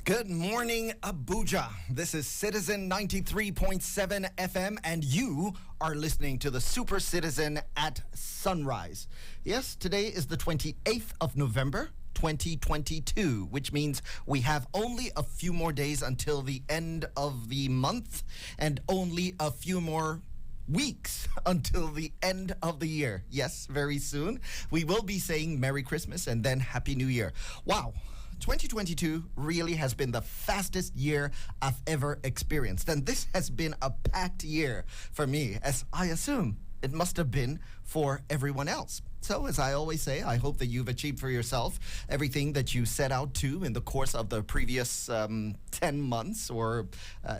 Good morning, Abuja. This is Citizen 93.7 FM, and you are listening to the Super Citizen at Sunrise. Yes, today is the 28th of November, 2022, which means we have only a few more days until the end of the month and only a few more weeks until the end of the year. Yes, very soon. We will be saying Merry Christmas and then Happy New Year. Wow. 2022 really has been the fastest year I've ever experienced. And this has been a packed year for me, as I assume it must have been for everyone else. So, as I always say, I hope that you've achieved for yourself everything that you set out to in the course of the previous 10 months or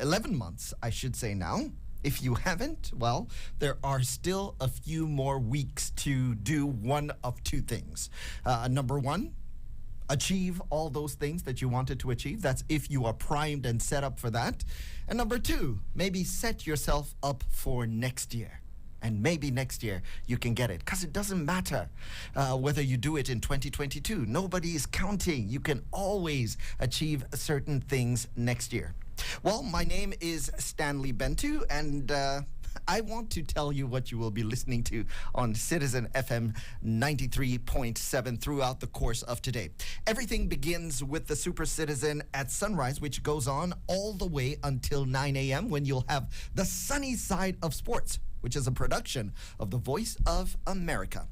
11 months, I should say now. If you haven't, well, there are still a few more weeks to do one of two things. Number one, achieve all those things that you wanted to achieve. That's if you are primed and set up for that. And number two, maybe set yourself up for next year. And maybe next year you can get it. Because it doesn't matter whether you do it in 2022. Nobody is counting. You can always achieve certain things next year. Well, my name is Stanley Bentu, and I want to tell you what you will be listening to on Citizen FM 93.7 throughout the course of today. Everything begins with the Super Citizen at sunrise, which goes on all the way until 9 a.m. when you'll have the Sunny Side of Sports, which is a production of the Voice of America.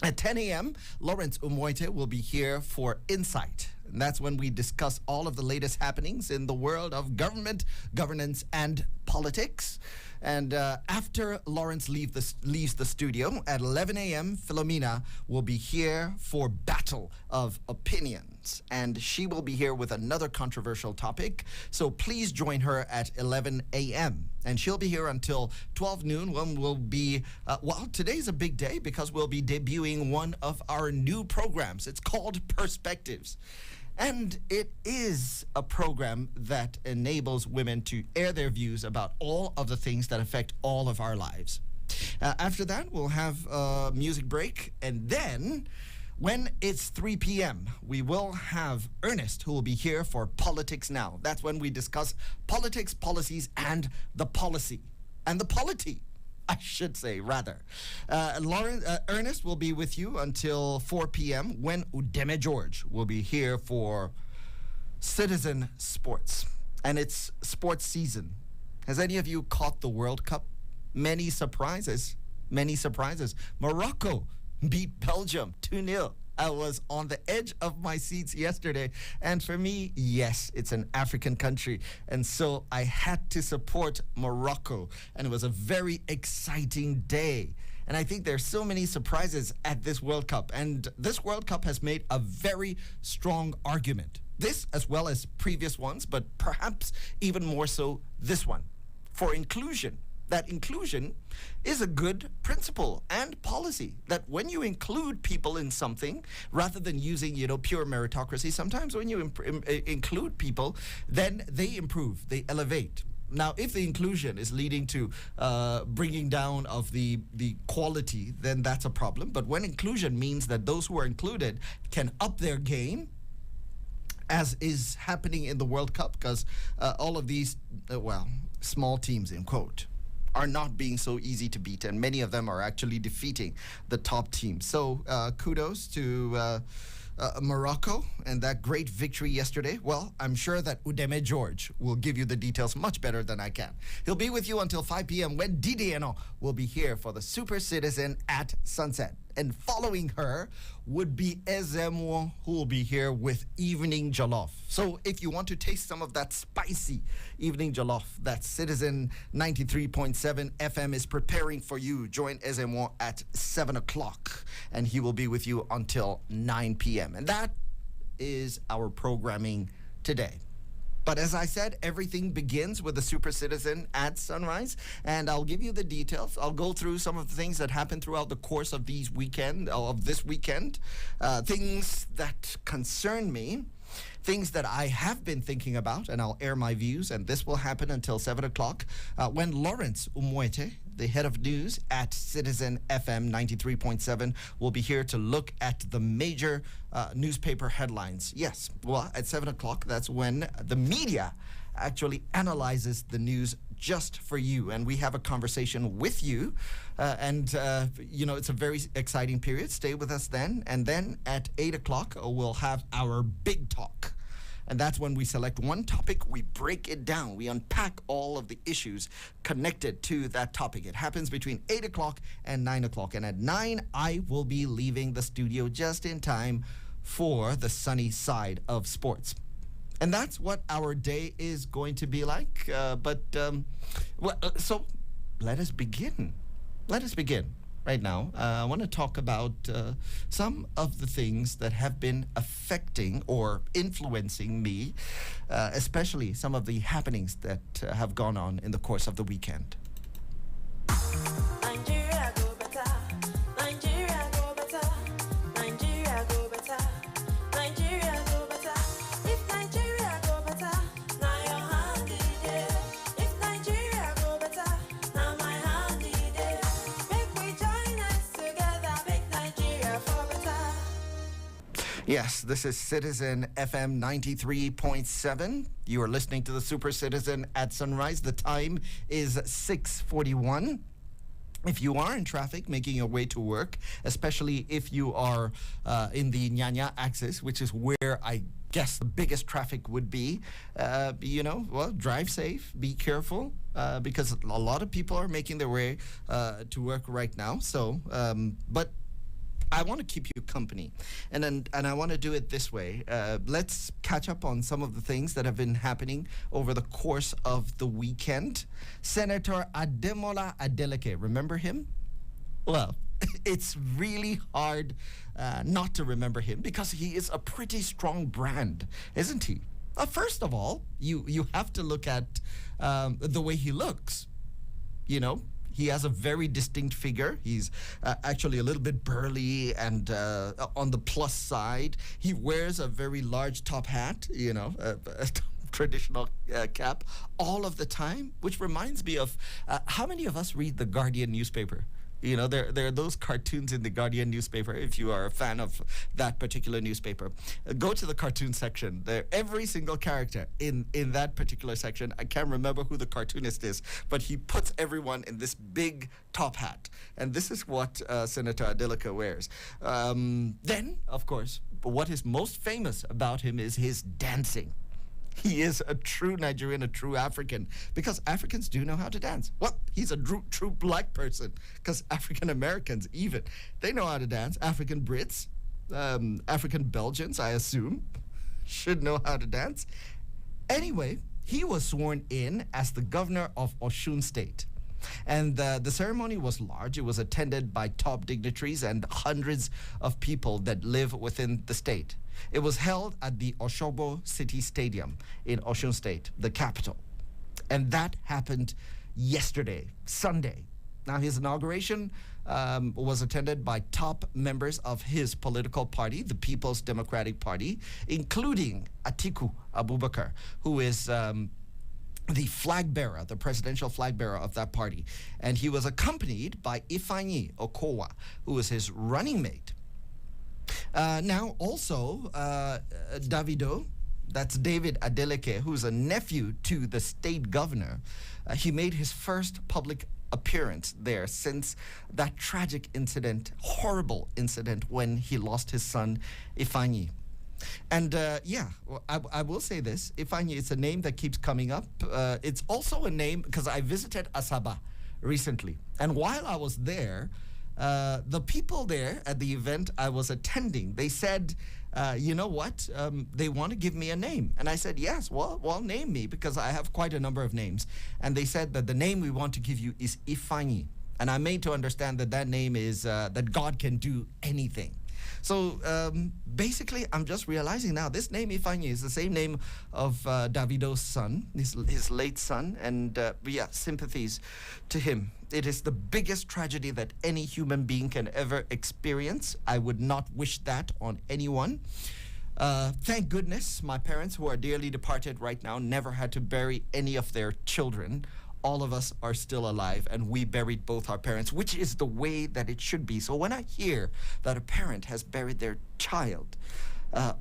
At 10 a.m., Lawrence Umoite will be here for Insight. And that's when we discuss all of the latest happenings in the world of government, governance, and politics. And after Lawrence leaves the studio, at 11 a.m., Philomena will be here for Battle of Opinions. And she will be here with another controversial topic. So please join her at 11 a.m. And she'll be here until 12 noon when we'll be, today's a big day because we'll be debuting one of our new programs. It's called Perspectives. And it is a program that enables women to air their views about all of the things that affect all of our lives. After that, we'll have a music break. And then, when it's 3 p.m., we will have Ernest, who will be here for Politics Now. That's when we discuss politics, policies, and the policy. And the polity, I should say, rather. Ernest will be with you until 4 p.m. when Udeme George will be here for Citizen Sports. And it's sports season. Has any of you caught the World Cup? Many surprises. Morocco beat Belgium 2-0. I was on the edge of my seats yesterday. And for me, yes, it's an African country. And so I had to support Morocco. And it was a very exciting day. And I think there's so many surprises at this World Cup. And this World Cup has made a very strong argument. This, as well as previous ones, but perhaps even more so this one, for inclusion. That inclusion is a good principle and policy. That when you include people in something, rather than using, pure meritocracy, sometimes when you include people, then they improve, they elevate. Now, if the inclusion is leading to bringing down of the quality, then that's a problem. But when inclusion means that those who are included can up their game, as is happening in the World Cup, because all of these, small teams, in quote, are not being so easy to beat, and many of them are actually defeating the top teams. So kudos to Morocco and that great victory yesterday. Well, I'm sure that Udeme George will give you the details much better than I can. He'll be with you until 5 p.m. when Didiano will be here for the Super Citizen at sunset. And following her would be Ezemo, who will be here with Evening Jollof. So if you want to taste some of that spicy Evening Jollof that Citizen 93.7 FM is preparing for you, join Ezemo at 7 o'clock. And he will be with you until 9 p.m. And that is our programming today. But as I said, everything begins with the Super Citizen at sunrise, and I'll give you the details. I'll go through some of the things that happened throughout the course of this weekend, things that concern me. things that I have been thinking about, and I'll air my views, and this will happen until 7 o'clock when Lawrence Umwete, the head of news at Citizen FM 93.7, will be here to look at the major newspaper headlines. Yes, well, at 7 o'clock, that's when the media actually analyzes the news just for you, and we have a conversation with you, and it's a very exciting period. Stay with us then, and then at 8 o'clock we'll have our big talk, and that's when we select one topic, we break it down, we unpack all of the issues connected to that topic. It happens between 8 o'clock and 9 o'clock, and at 9 I will be leaving the studio just in time for the sunny side of sports. And that's what our day is going to be like. So let us begin. Let us begin right now. I want to talk about some of the things that have been affecting or influencing me, especially some of the happenings that have gone on in the course of the weekend. Nigeria go better. Nigeria go better. Nigeria go better. Nigeria go better. If Nigeria go better, now your hand it is. If Nigeria go better, now my hand it is. Make we join us together, make Nigeria for better. Yes, this is Citizen FM 93.7. You are listening to the Super Citizen at Sunrise. The time is 6:41. If you are in traffic making your way to work, especially if you are in the Nyanya axis, which is where I guess the biggest traffic would be, drive safe, be careful, because a lot of people are making their way to work right now. So, but I want to keep you company, and I want to do it this way. Let's catch up on some of the things that have been happening over the course of the weekend. Senator Ademola Adeleke, remember him? Well, it's really hard not to remember him because he is a pretty strong brand, isn't he? First of all, you have to look at the way he looks, you know. He has a very distinct figure. He's actually a little bit burly and on the plus side. He wears a very large top hat, a traditional cap all of the time, which reminds me of how many of us read the Guardian newspaper? You know, there are those cartoons in the Guardian newspaper, if you are a fan of that particular newspaper. Go to the cartoon section. Every single character in that particular section, I can't remember who the cartoonist is, but he puts everyone in this big top hat. And this is what Senator Adeleke wears. Then, of course, what is most famous about him is his dancing. He is a true Nigerian, a true African, because Africans do know how to dance. Well, he's a true black person, because African Americans even, they know how to dance. African Brits, African Belgians, I assume, should know how to dance. Anyway, he was sworn in as the governor of Osun State. And the ceremony was large. It was attended by top dignitaries and hundreds of people that live within the state. It was held at the Osogbo City Stadium in Osun State, the capital. And that happened yesterday, Sunday. Now, his inauguration was attended by top members of his political party, the People's Democratic Party, including Atiku Abubakar, who is the flag bearer, the presidential flag bearer of that party. And he was accompanied by Ifeanyi Okowa, who was his running mate. Now, also, Davido, that's David Adeleke, who's a nephew to the state governor, he made his first public appearance there since that tragic incident, horrible incident, when he lost his son, Ifeanyi. And I will say this, Ifeanyi, it's a name that keeps coming up. It's also a name, because I visited Asaba recently. And while I was there, the people there at the event I was attending, they said, you know what, they want to give me a name. And I said, yes, well, name me, because I have quite a number of names. And they said that the name we want to give you is Ifeanyi. And I made to understand that name is that God can do anything. So basically, I'm just realizing now, this name Ifeanyi is the same name of Davido's son, his late son, and sympathies to him. It is the biggest tragedy that any human being can ever experience. I would not wish that on anyone. Thank goodness my parents, who are dearly departed right now, never had to bury any of their children. All of us are still alive, and we buried both our parents, which is the way that it should be. So when I hear that a parent has buried their child,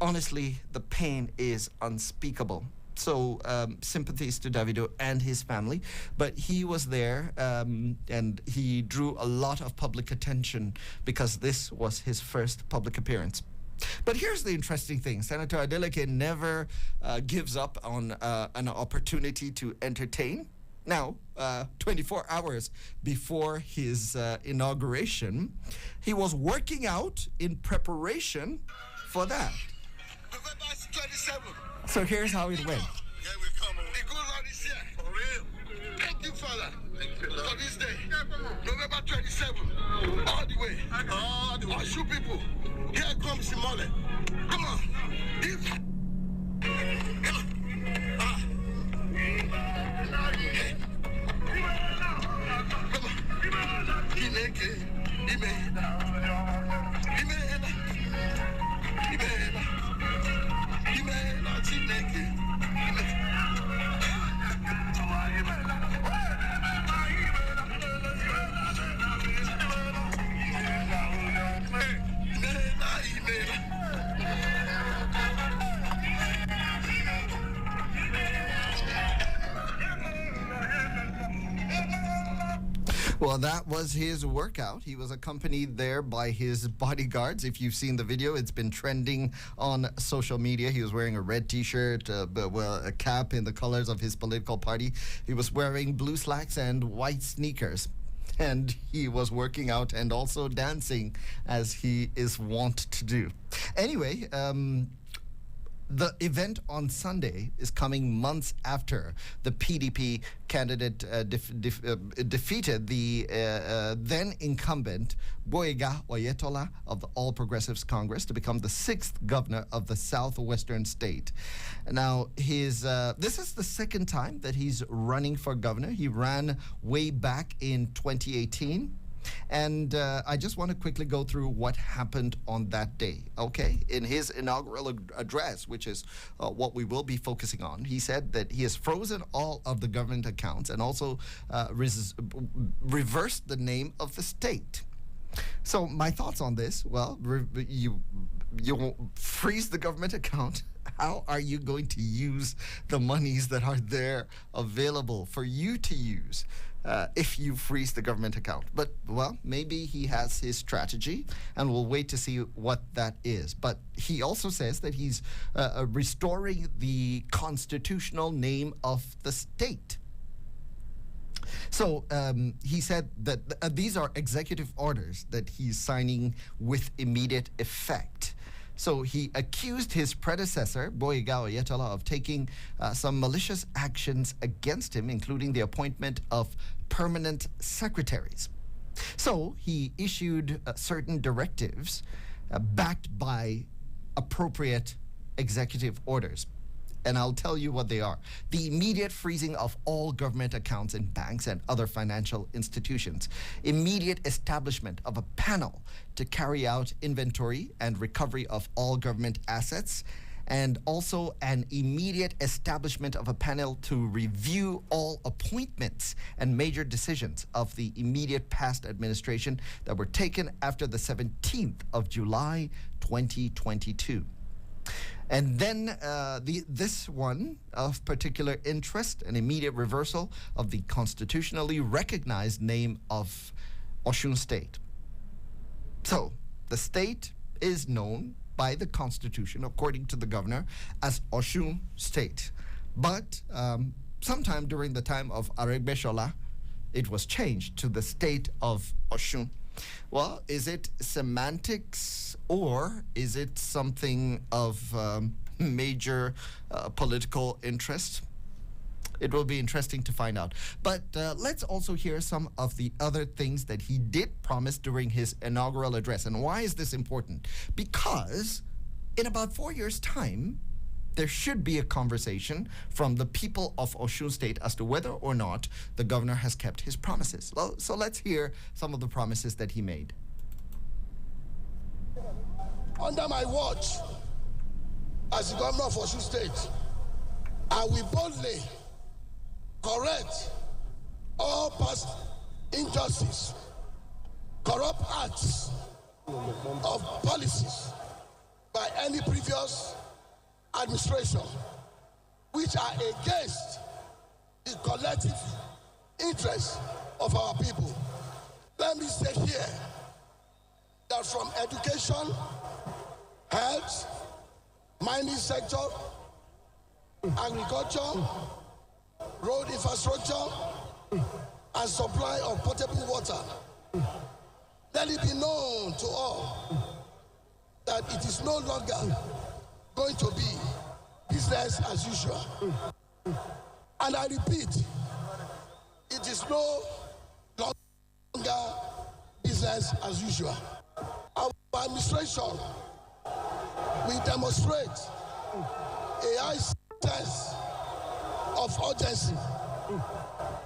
honestly, the pain is unspeakable. So sympathies to Davido and his family, but he was there and he drew a lot of public attention because this was his first public appearance. But here's the interesting thing. Senator Adeleke never gives up on an opportunity to entertain. Now, 24 hours before his inauguration, he was working out in preparation for that. November 27. So here's how it went. Here we come. The good Lord is here. For real. Thank you, Father. Thank you, Lord. For this day. November 27. All the way. All the way. Oshu people. Here comes Simone. Come on. If. Come on. Ah. Hey. Come on. Ineke. Imena. Imena. Imena. Imena. Chineke. Well, that was his workout. He was accompanied there by his bodyguards. If you've seen the video, it's been trending on social media. He was wearing a red T-shirt, a cap in the colors of his political party. He was wearing blue slacks and white sneakers. And he was working out and also dancing, as he is wont to do. Anyway, the event on Sunday is coming months after the PDP candidate defeated the then incumbent Boyega Oyetola of the All Progressives Congress to become the 6th governor of the southwestern state. Now, this is the second time that he's running for governor. He ran way back in 2018. And I just want to quickly go through what happened on that day, okay? In his inaugural address, which is what we will be focusing on, he said that he has frozen all of the government accounts and also reversed the name of the state. So my thoughts on this, well, you freeze the government account. How are you going to use the monies that are there available for you to use if you freeze the government account? But, well, maybe he has his strategy, and we'll wait to see what that is. But he also says that he's restoring the constitutional name of the state. So he said that these are executive orders that he's signing with immediate effect. So he accused his predecessor, Boyega Oyetola, of taking some malicious actions against him, including the appointment of permanent secretaries. So he issued certain directives backed by appropriate executive orders. And I'll tell you what they are. The immediate freezing of all government accounts in banks and other financial institutions. Immediate establishment of a panel to carry out inventory and recovery of all government assets. And also an immediate establishment of a panel to review all appointments and major decisions of the immediate past administration that were taken after the 17th of July, 2022. And then this one of particular interest, an immediate reversal of the constitutionally recognized name of Osun State. So the state is known by the Constitution, according to the governor, as Osun State. But sometime during the time of Aregbesola, it was changed to the state of Osun. Well, is it semantics or is it something of major political interest? It will be interesting to find out. But let's also hear some of the other things that he did promise during his inaugural address. And why is this important? Because in about 4 years' time, there should be a conversation from the people of Osun State as to whether or not the governor has kept his promises. Well, so let's hear some of the promises that he made. Under my watch, as the governor of Osun State, I will boldly correct all past injustice, corrupt acts of policies by any previous administration which are against the collective interests of our people. Let me say here that from education, health, mining sector, agriculture, road infrastructure, and supply of potable water, let it be known to all that it is no longer going to be business as usual. And I repeat, it is no longer business as usual. Our administration will demonstrate a high sense of urgency,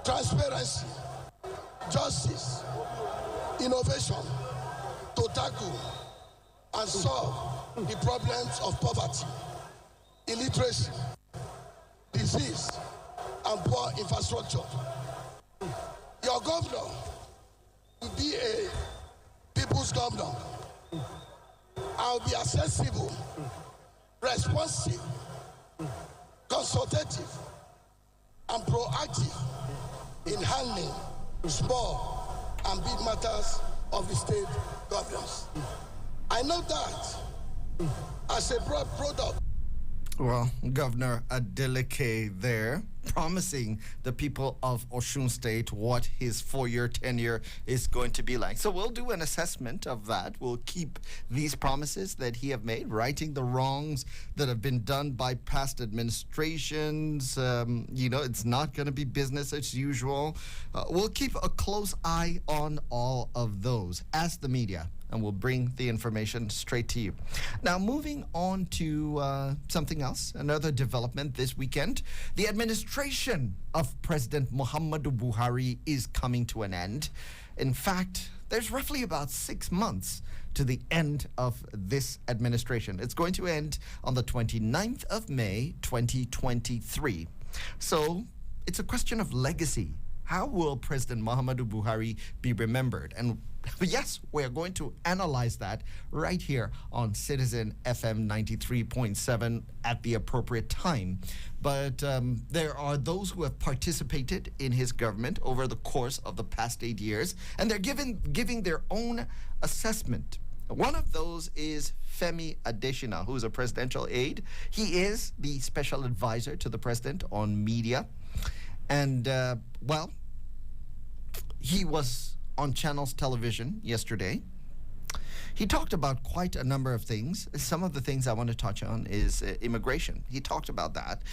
transparency, justice, innovation to tackle and solve the problems of poverty, illiteracy, disease, and poor infrastructure. Your governor will be a people's governor. I'll be accessible, responsive, consultative, and proactive in handling small and big matters of the state governance. I know that as a broad product. Well, Governor Adeleke there promising the people of Osun State what his 4-year tenure is going to be like. So we'll do an assessment of that. We'll keep these promises that he have made, righting the wrongs that have been done by past administrations. It's not going to be business as usual. We'll keep a close eye on all of those as the media, and we'll bring the information straight to you. Now, moving on to something else, another development this weekend. The administration of President Muhammadu Buhari is coming to an end. In fact, there's roughly about 6 months to the end of this administration. It's going to end on the 29th of May, 2023. So it's a question of legacy. How will President Muhammadu Buhari be remembered? And yes, we're going to analyze that right here on Citizen FM 93.7 at the appropriate time. But there are those who have participated in his government over the course of the past 8 years, and they're giving their own assessment. One of those is Femi Adesina, who is a presidential aide. He is the special advisor to the president on media. And, he was on Channels Television yesterday. He talked about quite a number of things. Some of the things I want to touch on is immigration. He talked about that.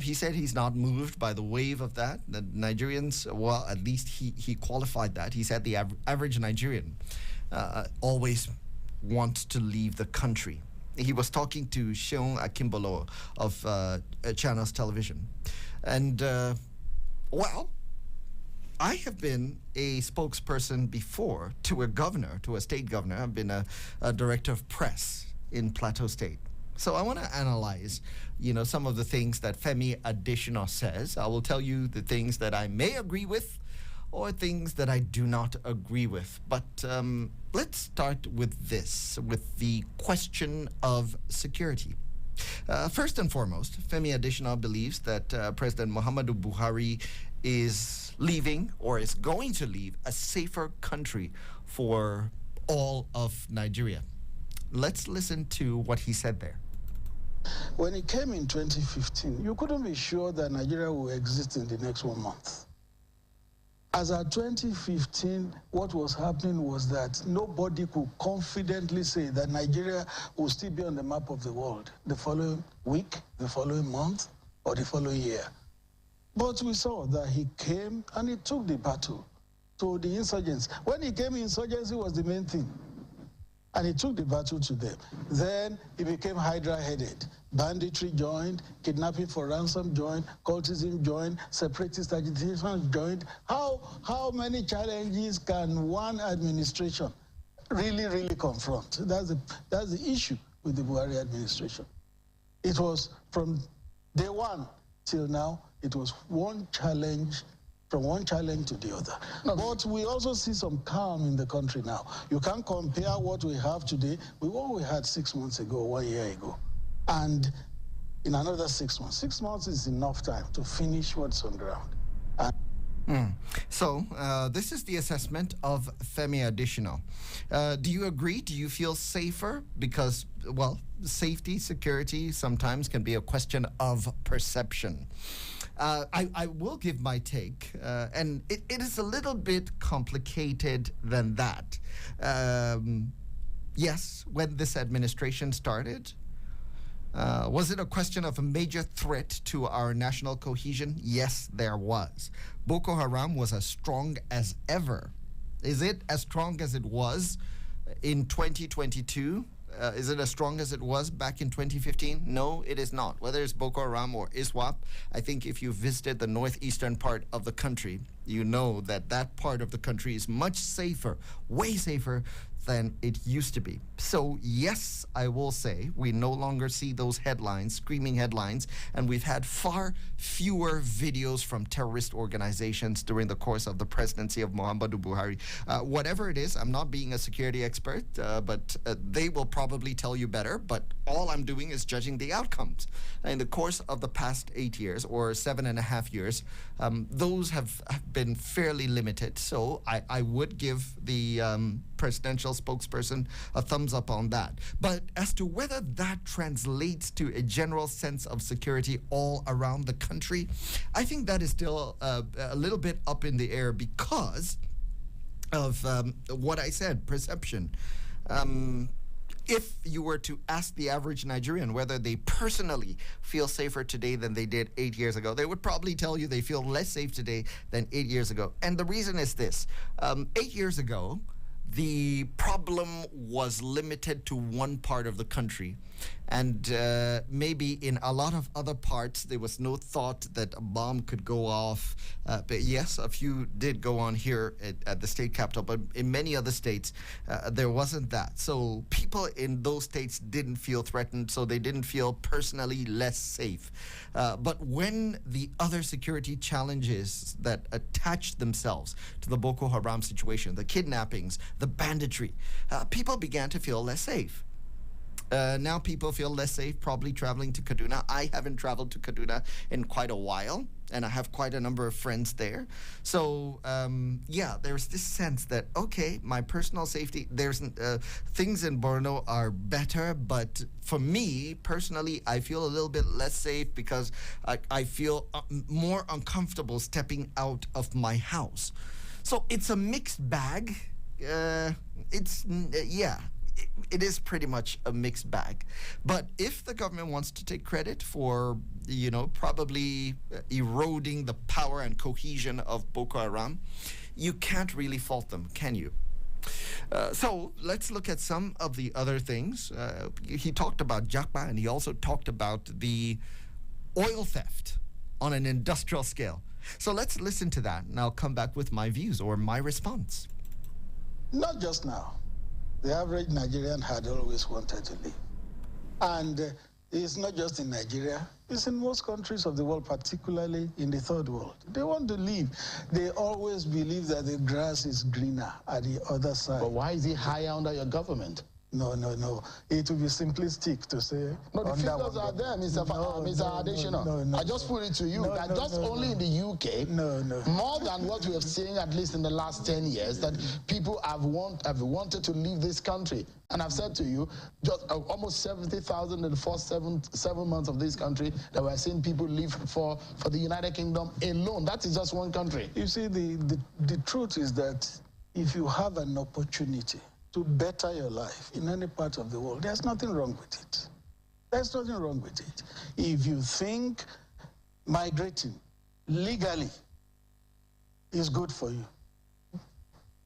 He said he's not moved by the wave of that. The Nigerians, well, at least he qualified that. He said the average Nigerian always wants to leave the country. He was talking to Seun Akimbolo of Channels Television. And, I have been a spokesperson before to a governor, to a state governor. I've been a director of press in Plateau State. So I want to analyze, some of the things that Femi Adesina says. I will tell you the things that I may agree with or things that I do not agree with. But let's start with this, with the question of security. First and foremost, Femi Adesina believes that President Muhammadu Buhari is leaving or is going to leave a safer country for all of Nigeria. Let's listen to what he said there. When he came in 2015, you couldn't be sure that Nigeria will exist in the next 1 month. As at 2015, what was happening was that nobody could confidently say that Nigeria will still be on the map of the world the following week, the following month, or the following year. But we saw that he came and he took the battle to the insurgents. When he came, insurgency was the main thing. And he took the battle to them. Then he became Hydra-headed. Banditry joined, kidnapping for ransom joined, cultism joined, separatist agitation joined. How many challenges can one administration really confront? That's the issue with the Buhari administration. It was from day one till now, it was one challenge, from one challenge to the other. But we also see some calm in the country now. You can't compare what we have today with what we had 6 months ago, 1 year ago. And in another 6 months. 6 months is enough time to finish what's on ground. So, this is the assessment of Femi Additional. Do you agree? Do you feel safer? Because, well, safety, security sometimes can be a question of perception. I will give my take, and it is a little bit complicated than that. Yes, when this administration started, was it a question of a major threat to our national cohesion? Yes, there was. Boko Haram was as strong as ever. Is it as strong as it was in 2022? Is it as strong as it was back in 2015? No, it is not. Whether it's Boko Haram or ISWAP, I think if you visited the northeastern part of the country, you know that that part of the country is much safer, way safer than it used to be. So yes, I will say we no longer see those headlines, screaming headlines, and we've had far fewer videos from terrorist organizations during the course of the presidency of Muhammadu Buhari. Whatever it is, I'm not being a security expert, but they will probably tell you better, but all I'm doing is judging the outcomes. In the course of the past 8 years or 7.5 years, those have been fairly limited. So I would give the presidential spokesperson a thumbs up on that. But as to whether that translates to a general sense of security all around the country, I think that is still a little bit up in the air because of what I said, perception. If you were to ask the average Nigerian whether they personally feel safer today than they did 8 years ago, they would probably tell you they feel less safe today than 8 years ago. And the reason is this. 8 years ago, the problem was limited to one part of the country. And maybe in a lot of other parts, there was no thought that a bomb could go off. But yes, a few did go on here at the state capital. But in many other states, there wasn't that. So people in those states didn't feel threatened. So they didn't feel personally less safe. But when the other security challenges that attached themselves to the Boko Haram situation, the kidnappings, the banditry, people began to feel less safe. Now people feel less safe probably traveling to Kaduna. I haven't traveled to Kaduna in quite a while, and I have quite a number of friends there. So, yeah, there's this sense that, okay, my personal safety, there's things in Borno are better, but for me, personally, I feel a little bit less safe because I feel more uncomfortable stepping out of my house. So it's a mixed bag. It is pretty much a mixed bag. But if the government wants to take credit for, probably eroding the power and cohesion of Boko Haram, you can't really fault them, can you? So let's look at some of the other things. He talked about Japa, and he also talked about the oil theft on an industrial scale. So let's listen to that, and I'll come back with my views or my response. Not just now. The average Nigerian had always wanted to live. And it's not just in Nigeria, it's in most countries of the world, particularly in the third world. They want to live. They always believe that the grass is greener at the other side. But why is it higher under your government? No. It would be simplistic to say. No, the figures are there, Mr. Additional. No. I just put it to you that just only in the UK, more than what we have seen, at least in the last 10 years, that people have wanted to leave this country. And I've said to you, just almost 70,000 in the first seven months of this country that we're seeing people leave for the United Kingdom alone. That is just one country. You see, the truth is that if you have an opportunity to better your life in any part of the world, there's nothing wrong with it. There's nothing wrong with it. If you think migrating legally is good for you,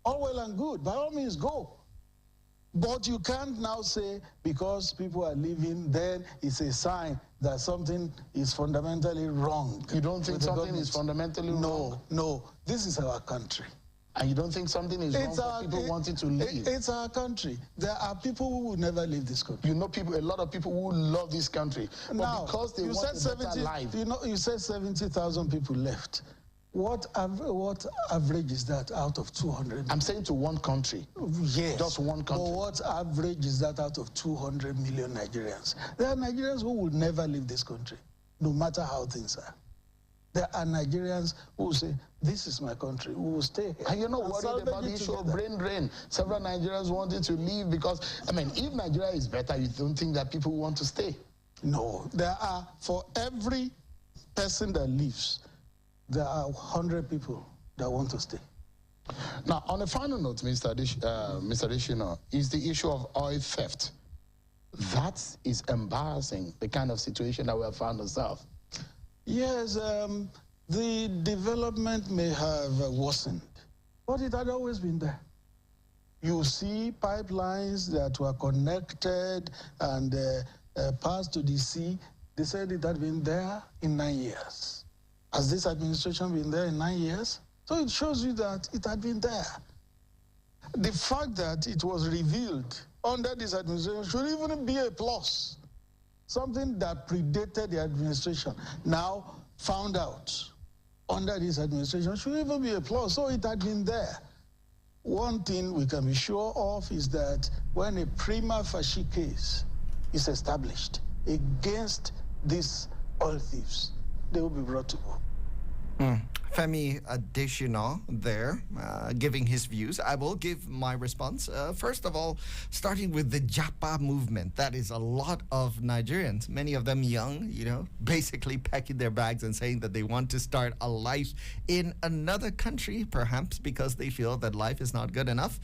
all well and good, by all means go. But you can't now say because people are leaving, then it's a sign that something is fundamentally wrong. You don't think something is fundamentally wrong? No. This is our country. And you don't think something is wrong for people wanting to leave? It's our country. There are people who will never leave this country. You know people, a lot of people who love this country. But Now, because they want a better life. You said 70,000 people left. What average is that out of 200? I'm saying to one country. Yes. Just one country. But what average is that out of 200 million Nigerians? There are Nigerians who will never leave this country, no matter how things are. There are Nigerians who say, this is my country, who will stay here. And you're not worried about the issue of brain drain. Several Nigerians wanted to leave because, I mean, if Nigeria is better, you don't think that people want to stay? No. There are, for every person that leaves, there are 100 people that want to stay. Now, on a final note, Mr. Adishino, is the issue of oil theft. That is embarrassing, the kind of situation that we have found ourselves. Yes, the development may have worsened, but it had always been there. You see pipelines that were connected and passed to the sea. They said it had been there in 9 years. Has this administration been there in 9 years? So it shows you that it had been there. The fact that it was revealed under this administration should even be a plus. Something that predated the administration, now found out under this administration, should even be a plus. So it had been there. One thing we can be sure of is that when a prima facie case is established against these oil thieves, they will be brought to book. Femi Adesina there, giving his views. I will give my response. First of all, starting with the Japa movement. That is a lot of Nigerians, many of them young, basically packing their bags and saying that they want to start a life in another country, perhaps because they feel that life is not good enough.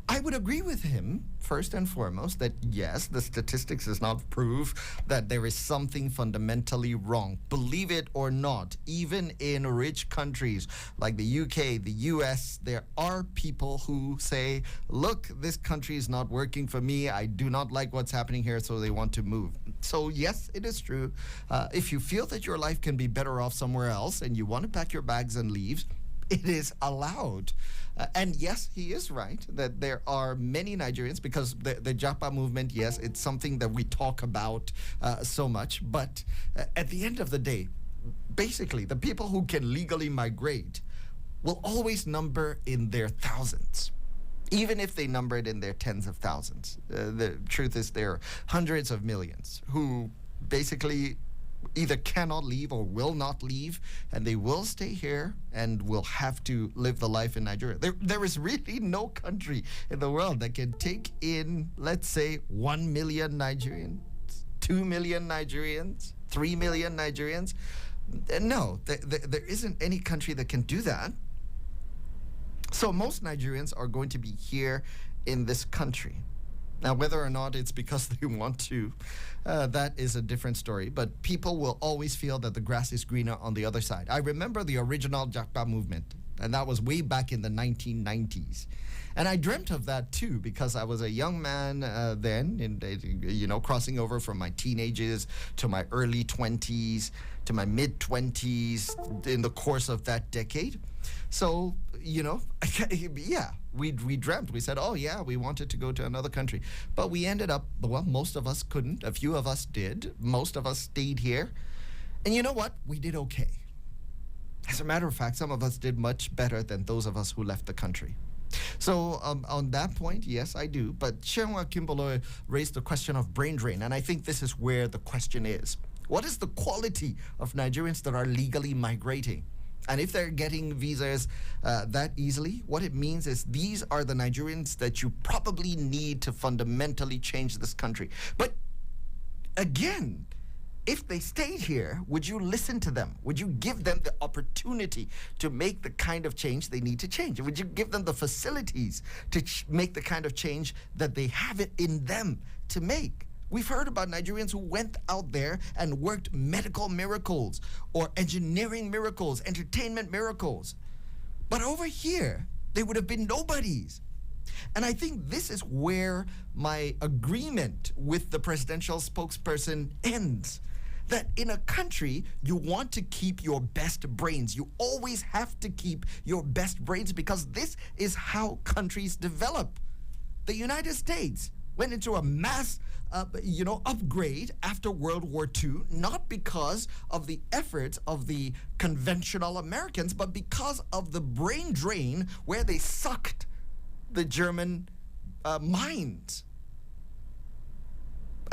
I would agree with him, first and foremost, that yes, the statistics does not prove that there is something fundamentally wrong. Believe it or not, even in rich countries like the UK, the US, there are people who say, look, this country is not working for me. I do not like what's happening here, so they want to move. So yes, it is true. If you feel that your life can be better off somewhere else and you want to pack your bags and leave, it is allowed. And yes, he is right that there are many Nigerians, because the Japa movement, yes, it's something that we talk about so much. But at the end of the day, basically, the people who can legally migrate will always number in their thousands, even if they number it in their tens of thousands. The truth is there are hundreds of millions who basically either cannot leave or will not leave, and they will stay here and will have to live the life in Nigeria. There is really no country in the world that can take in, let's say, 1 million Nigerians, 2 million Nigerians, 3 million Nigerians. No, there isn't any country that can do that. So most Nigerians are going to be here in this country. Now, whether or not it's because they want to, that is a different story. But people will always feel that the grass is greener on the other side. I remember the original Japa movement, and that was way back in the 1990s. And I dreamt of that too, because I was a young man then, crossing over from my teenagers to my early 20s to my mid 20s in the course of that decade. So, yeah, we dreamt. We said, oh, yeah, we wanted to go to another country. But we ended up, well, most of us couldn't. A few of us did. Most of us stayed here. And you know what? We did okay. As a matter of fact, some of us did much better than those of us who left the country. So on that point, yes, I do. But Chenwa Kimbolo raised the question of brain drain. And I think this is where the question is. What is the quality of Nigerians that are legally migrating? And if they're getting visas that easily, what it means is these are the Nigerians that you probably need to fundamentally change this country. But again, if they stayed here, would you listen to them? Would you give them the opportunity to make the kind of change they need to change? Would you give them the facilities to make the kind of change that they have it in them to make? We've heard about Nigerians who went out there and worked medical miracles or engineering miracles, entertainment miracles. But over here, they would have been nobodies. And I think this is where my agreement with the presidential spokesperson ends. that in a country, you want to keep your best brains. You always have to keep your best brains because this is how countries develop. The United States went into a mass, upgrade after World War II, not because of the efforts of the conventional Americans, but because of the brain drain where they sucked the German minds.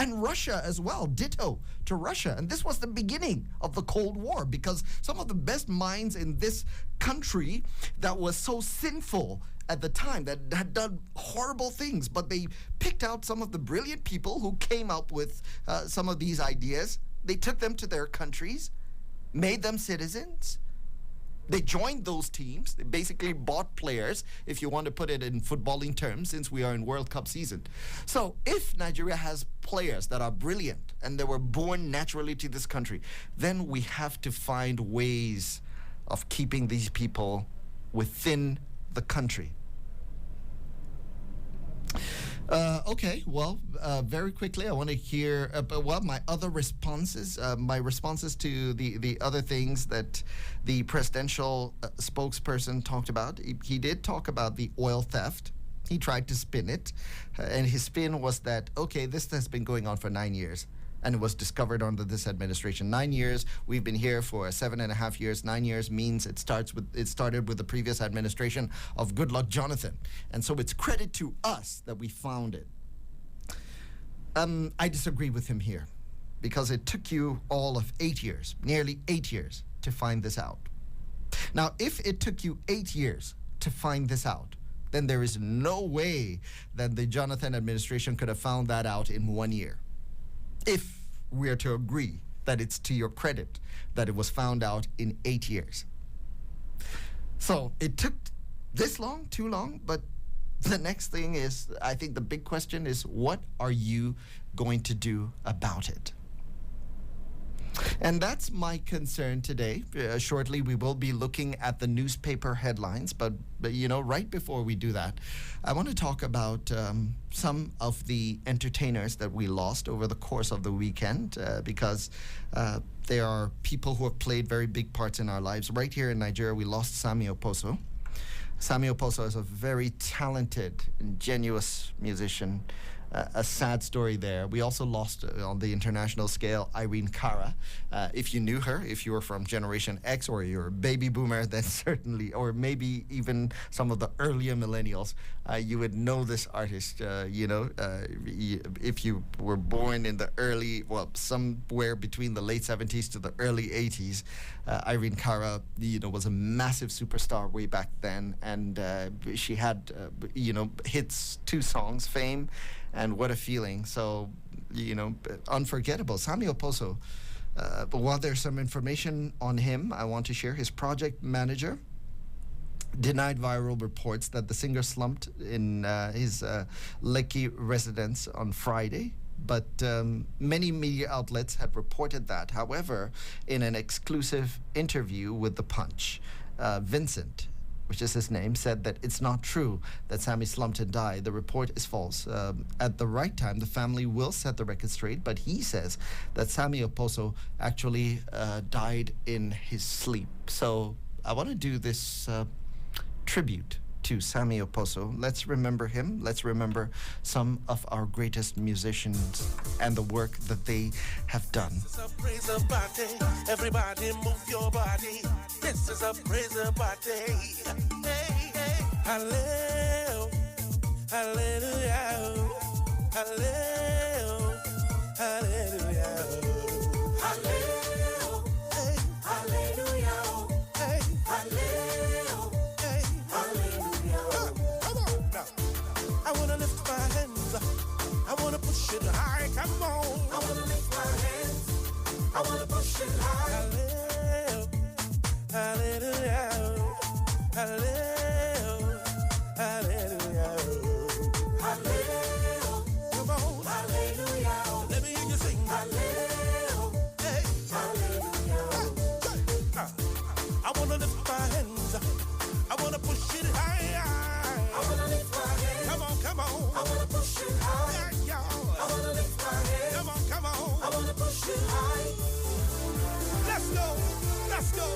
And Russia as well, ditto to Russia. And this was the beginning of the Cold War because some of the best minds in this country that was so sinful at the time, that had done horrible things, but they picked out some of the brilliant people who came up with some of these ideas. They took them to their countries, made them citizens. They joined those teams. They basically bought players, if you want to put it in footballing terms, since we are in World Cup season. So if Nigeria has players that are brilliant and they were born naturally to this country, then we have to find ways of keeping these people within the country. Very quickly, I want to hear, my other responses, my responses to the other things that the presidential spokesperson talked about. He did talk about the oil theft. He tried to spin it, and his spin was that, okay, this has been going on for 9 years. And it was discovered under this administration. 9 years. We've been here for 7.5 years. 9 years means it started with the previous administration of Goodluck Jonathan, and so it's credit to us that we found it. I disagree with him here, because it took you all of 8 years, nearly 8 years, to find this out. Now, if it took you 8 years to find this out, then there is no way that the Jonathan administration could have found that out in 1 year. If we are to agree that it's to your credit that it was found out in 8 years. So it took this long, too long, but the next thing is, I think the big question is, what are you going to do about it? And that's my concern today. Shortly, we will be looking at the newspaper headlines, but right before we do that, I want to talk about some of the entertainers that we lost over the course of the weekend, because there are people who have played very big parts in our lives. Right here in Nigeria, we lost Sammy Oposo. Sammy Oposo is a very talented, ingenuous musician. A sad story there. We also lost on the international scale Irene Cara. If you knew her, if you were from Generation X or you're a baby boomer, then certainly, or maybe even some of the earlier millennials, you would know this artist. If you were born in the somewhere between the late 70s to the early 80s, Irene Cara, was a massive superstar way back then, and she had, hits, 2 songs, Fame and What a Feeling. So, unforgettable. Sammy Oposo, but while there's some information on him, I want to share his project manager denied viral reports that the singer slumped in his Lekki residence on Friday. But many media outlets had reported that. However, in an exclusive interview with The Punch, Vincent, which is his name, said that it's not true that Sammy slumped and died. The report is false. At the right time, the family will set the record straight, but he says that Sammy Oposo actually died in his sleep. So I want to do this tribute to Sammy Oposo. Let's remember him. Let's remember some of our greatest musicians and the work that they have done. This is a praise party. Everybody move your body. This is a praise party. Hey, hey. Hallelujah. Hallelujah. Hallelujah. Hallelujah. Hallelujah. Hey. Hallelujah. Hey. Hallelujah. Hey. Hallelujah. Come on now. I wanna lift my hands. I wanna push it high. Come on. I wanna lift my hands. I wanna push it high. Hallelujah. Hallelujah. Hallelujah. Hallelujah. Hallelujah. Come on. Hallelujah. Let me hear you sing. Hallelujah. Hey. Hallelujah. I wanna lift my hands. I wanna push it high. I wanna lift my hands. Come on, come on. I wanna push it high. Yeah, yeah. I wanna lift my hands. Come on, come on. I wanna push it high. Let's go.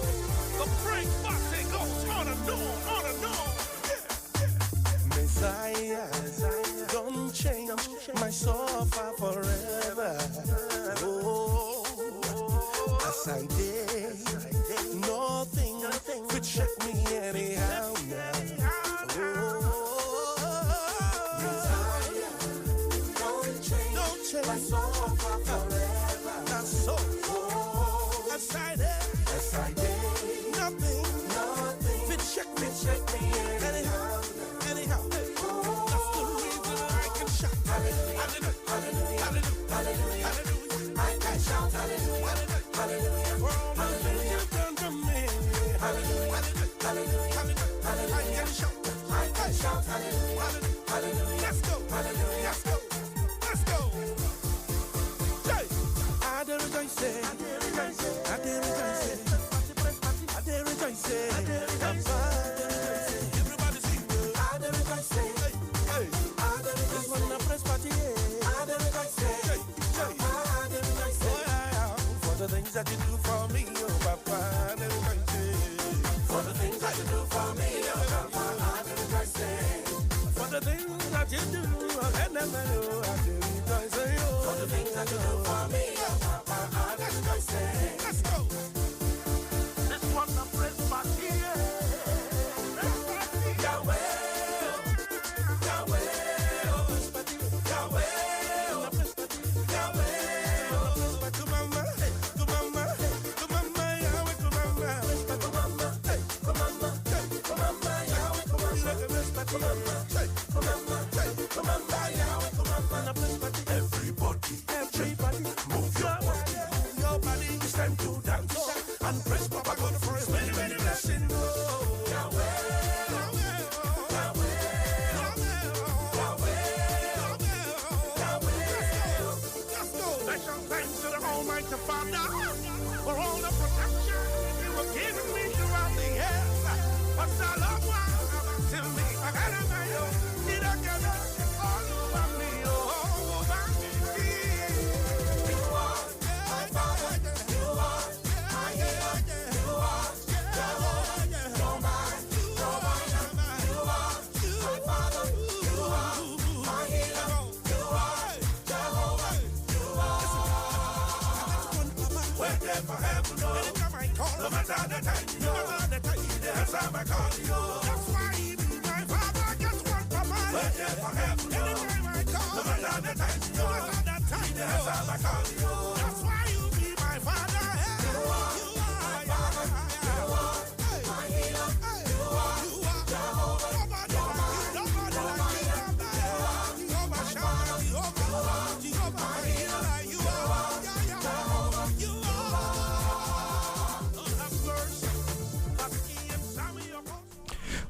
The break party goes on and on and on. Messiah, don't change my sofa forever. Oh, as I did, nothing could shake me anyhow now. Don't change my sofa forever. That's so. As I did, nothing could shake me anyhow. That's the reason I can shout. Hallelujah, hallelujah, hallelujah, hallelujah. I can shout. Hallelujah, hallelujah, for all the things you've done for me. Hallelujah, hallelujah, hallelujah. I can shout. Hallelujah, hallelujah. Let's go, hallelujah, let's go. Hey, I dare rejoice, I dare rejoice. Everybody sing, I dare rejoice. Hey, this one a press party. I dare rejoice. Oh yeah, for the things that you do for me, oh Papa, I dare rejoice. For the things that you do for me, oh Papa, I dare rejoice. For the things that you do, oh Henry, oh I dare rejoice. For the things that you do for me, oh Papa, I dare rejoice. Let's go. This one a press party. Yahweh, Yahweh, Yahweh, Yahweh. To mama, Yahweh, to mama. Everybody, move your body. It's time to dance and press Papa God for his many blessings. Yahweh, Yahweh, Yahweh, Yahweh, Yahweh. Let's go. Special thanks to the Almighty Father for all the protection you were giving me throughout the years. What's the love till me? I got a man, did I get all over me? Oh, over me. You are my Father. You are my healer. You are Jehovah. You're my provider. You are my Father. You are my healer. You are Jehovah. You are. When never have no. Anytime I call, no matter the time, no matter the time, yes, I'm a call you. That's why he be my Father. Guess what, Papa? When never have no. Anytime I call, no matter the time, no matter the time, yes, I'm a call you. That's why you be my Father. You are my Father. You are my healer. You are Jehovah. Nobody like you. Jehovah Shammah. Jehovah my healer. You are Jehovah. You are. Lord have mercy. Lucky and Sammy Apostle.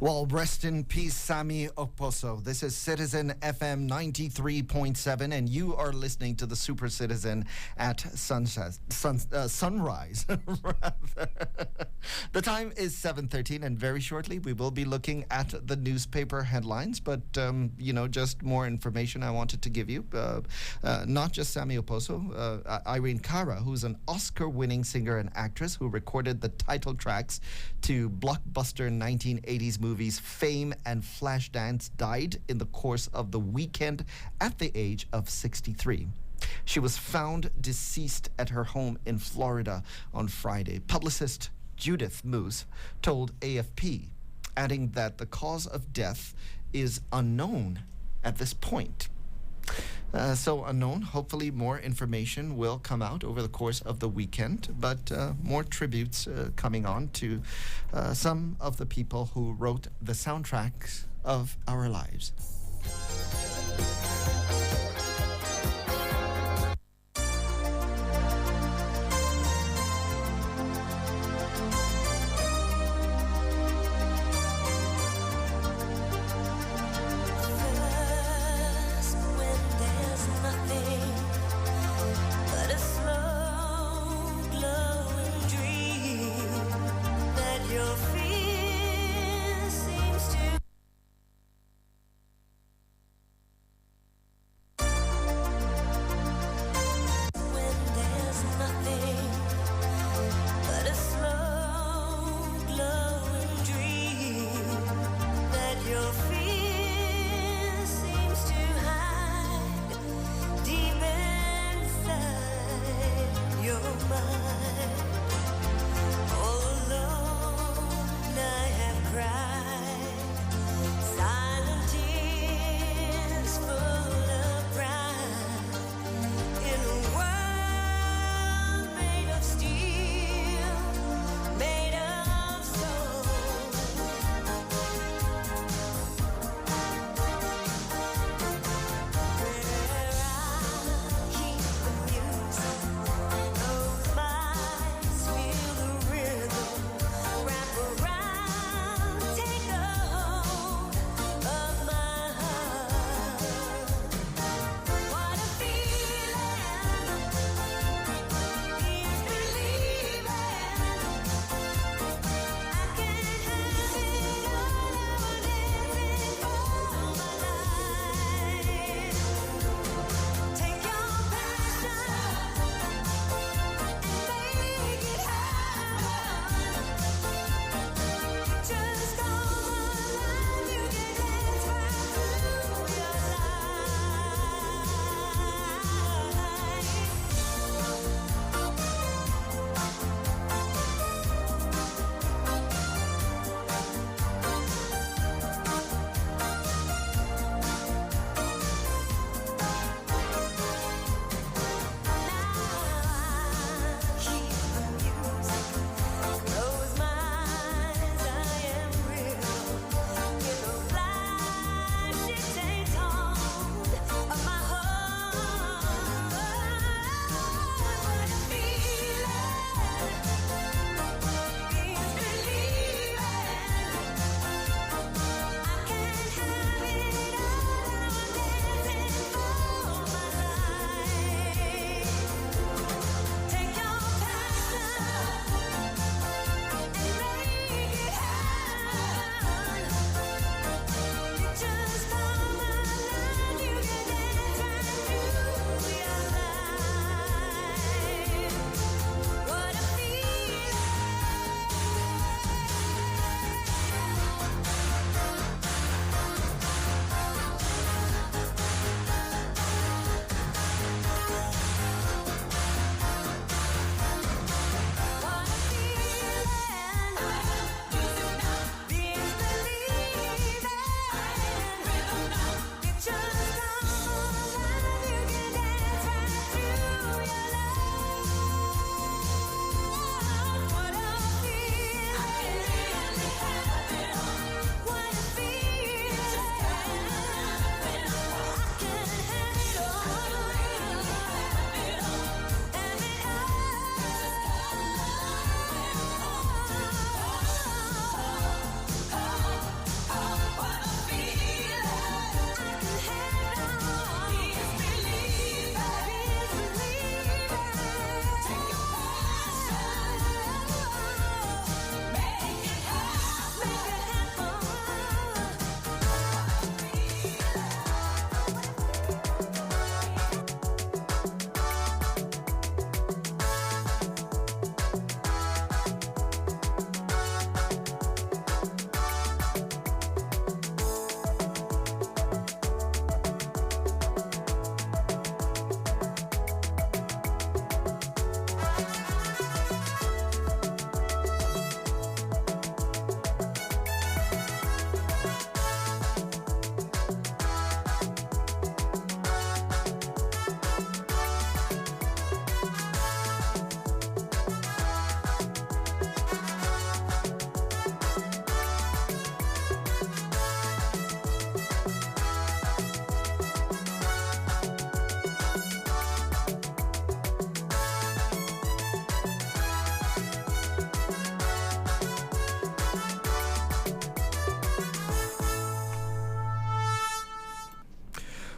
Well, rest in peace, Sammy Oposo. This is Citizen FM 93.7, and you are listening to the Super Citizen at sunrise. Rather. The time is 7:13, and very shortly we will be looking at the newspaper headlines. But just more information I wanted to give you. Not just Sammy Oposo, Irene Cara, who's an Oscar-winning singer and actress who recorded the title tracks to blockbuster 1980s movies Fame and Flashdance, died in the course of the weekend at the age of 63. She was found deceased at her home in Florida on Friday. Publicist Judith Moose told AFP, adding that the cause of death is unknown at this point. So unknown. Hopefully more information will come out over the course of the weekend, but more tributes coming on to some of the people who wrote the soundtracks of our lives.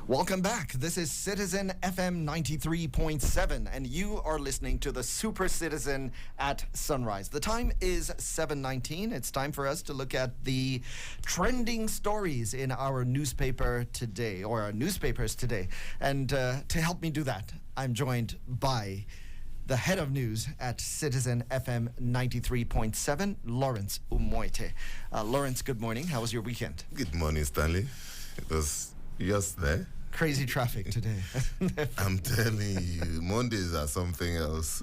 Welcome back. This is Citizen FM 93.7, and you are listening to the Super Citizen at Sunrise. The time is 7:19. It's time for us to look at the trending stories in our newspaper today, or our newspapers today. And to help me do that, I'm joined by the head of news at Citizen FM 93.7, Lawrence Umoite. Lawrence, good morning. How was your weekend? Good morning, Stanley. It was just there. Crazy traffic today. I'm telling you, Mondays are something else.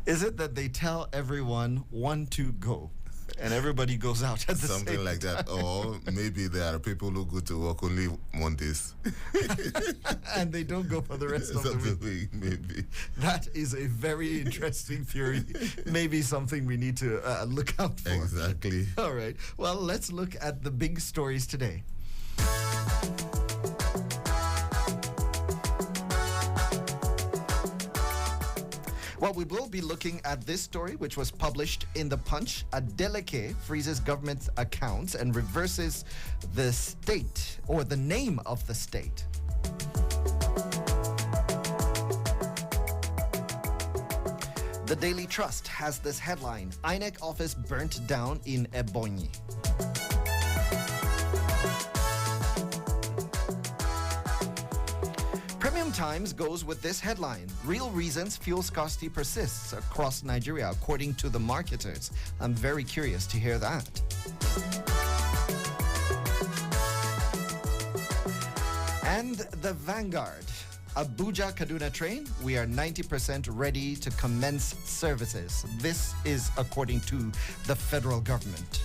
Is it that they tell everyone 1, 2, go, and everybody goes out at the same Something like time? that. Or maybe there are people who go to work only Mondays. And they don't go for the rest of the week. Maybe. That is a very interesting theory. Maybe something we need to look out for. Exactly. All right. Well, let's look at the big stories today. Well, we will be looking at this story, which was published in The Punch. Adeleke freezes government accounts and reverses the state, or the name of the state. The Daily Trust has this headline: INEC office burnt down in Ebonyi. Premium Times goes with this headline: real reasons fuel scarcity persists across Nigeria, according to the marketers. I'm very curious to hear that. And the Vanguard: Abuja Kaduna train, we are 90% ready to commence services. This is according to the federal government.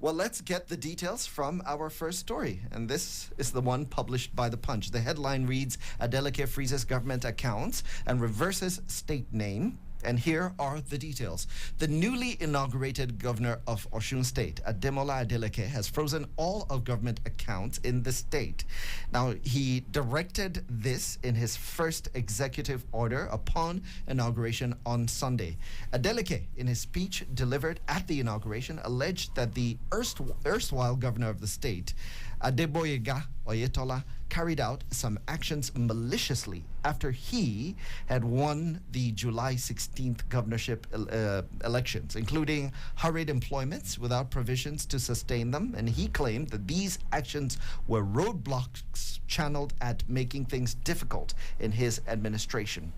Well, let's get the details from our first story. And this is the one published by The Punch. The headline reads: Adeleke freezes government accounts and reverses state name. And here are the details. The newly inaugurated governor of Osun State, Ademola Adeleke, has frozen all of government accounts in the state. Now, he directed this in his first executive order upon inauguration on Sunday. Adeleke, in his speech delivered at the inauguration, alleged that the erstwhile governor of the state, Adeboyega Oyetola, carried out some actions maliciously after he had won the July 16th governorship elections, including hurried employments without provisions to sustain them. And he claimed that these actions were roadblocks channeled at making things difficult in his administration.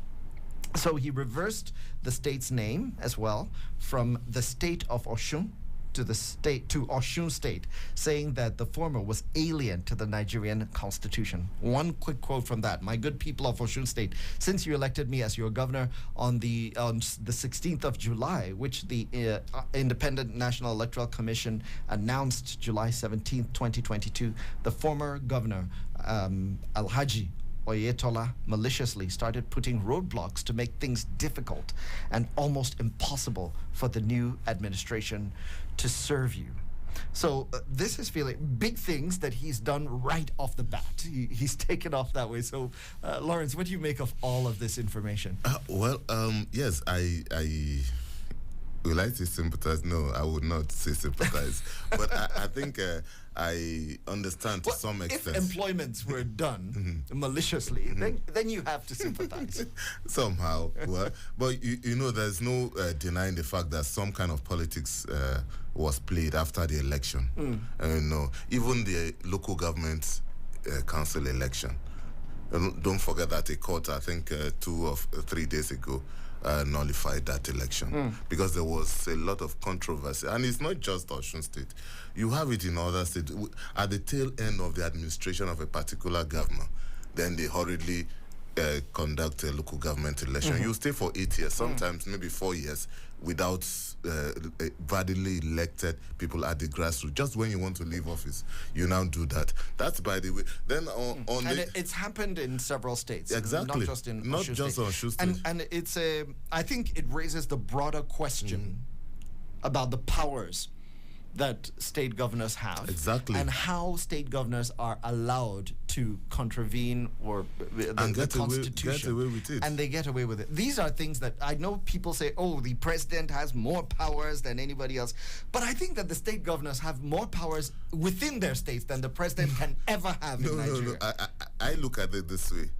So he reversed the state's name as well, from the state of Osun to Osun State, saying that the former was alien to the Nigerian constitution. One quick quote from that: my good people of Osun State, since you elected me as your governor on the 16th of July, which the Independent National Electoral Commission announced July 17th, 2022, the former governor, Alhaji Oyetola, maliciously started putting roadblocks to make things difficult and almost impossible for the new administration to serve you. So this is feeling big things that he's done right off the bat. He's taken off that way. So, Lawrence, what do you make of all of this information? Yes, I would like to sympathize. No, I would not say sympathize. But I think I understand to some extent. If employments were done maliciously, then you have to sympathize. Somehow. Well, but you know, there's no denying the fact that some kind of politics was played after the election. Even the local government council election. Don't forget that a court, I think 2 or 3 days ago, nullified that election because there was a lot of controversy. And it's not just Osun State. You have it in other states. At the tail end of the administration of a particular governor, then they hurriedly conduct a local government election. You stay for 8 years, sometimes maybe 4 years, without validly elected people at the grassroots. Just when you want to leave office, you now do that. That's, by the way. Then it's happened in several states. Exactly. Not just in not Osun just State. Osun State. And it's I think it raises the broader question about the powers that state governors have. Exactly. And how state governors are allowed to contravene or the Constitution. Get away with it. And they get away with it. These are things that I know people say, oh, the president has more powers than anybody else. But I think that the state governors have more powers within their states than the president can ever have in Nigeria. No. I look at it this way.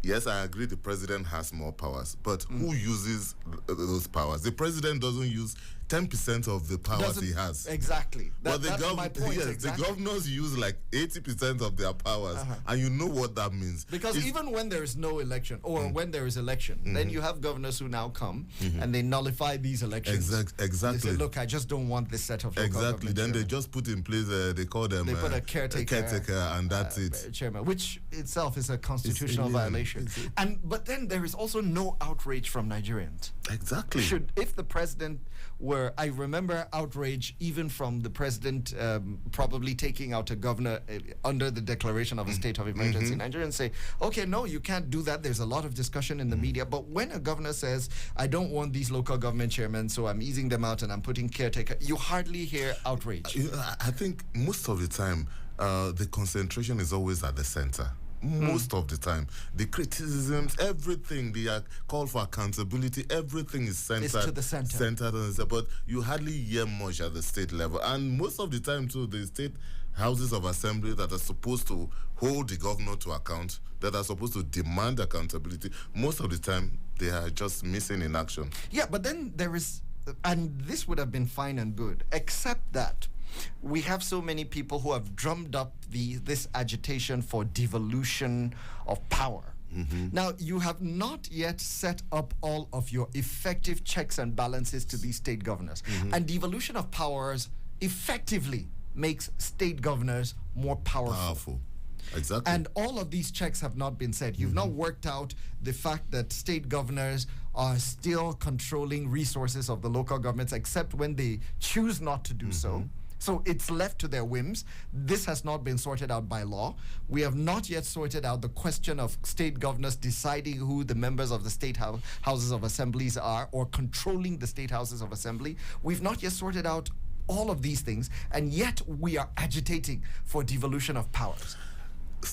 Yes, I agree the president has more powers, but who uses those powers? The president doesn't use 10% of the powers he has. Exactly. But That's my point. Yes, exactly. the governors use like 80% of their powers, and you know what that means. Because even when there is no election, or when there is election, then you have governors who now come and they nullify these elections. Exactly. They say, look, I just don't want this set of local Exactly. Then they chairman. just put in place, they call them... They put a caretaker, and that's it. Chairman, which itself is a constitutional violation. But then there is also no outrage from Nigerians. Exactly. If the president were, I remember outrage even from the president probably taking out a governor under the declaration of a state of emergency. Nigerians say, okay, no, you can't do that. There's a lot of discussion in the media. But when a governor says, I don't want these local government chairmen, so I'm easing them out and I'm putting caretaker, you hardly hear outrage. I think most of the time, the concentration is always at the center. Most of the time, the criticisms, everything, the call for accountability, everything is centered. It's to the center. Centered on the center, but you hardly hear much at the state level. And most of the time, too, the state houses of assembly that are supposed to hold the governor to account, that are supposed to demand accountability, most of the time, they are just missing in action. Yeah, but then there is, and this would have been fine and good, except that we have so many people who have drummed up this agitation for devolution of power. Now, you have not yet set up all of your effective checks and balances to these state governors. And devolution of powers effectively makes state governors more powerful. Exactly. And all of these checks have not been said. You've not worked out the fact that state governors are still controlling resources of the local governments, except when they choose not to do so. So it's left to their whims. This has not been sorted out by law. We have not yet sorted out the question of state governors deciding who the members of the state houses of assemblies are, or controlling the state houses of assembly. We've not yet sorted out all of these things, and yet we are agitating for devolution of powers.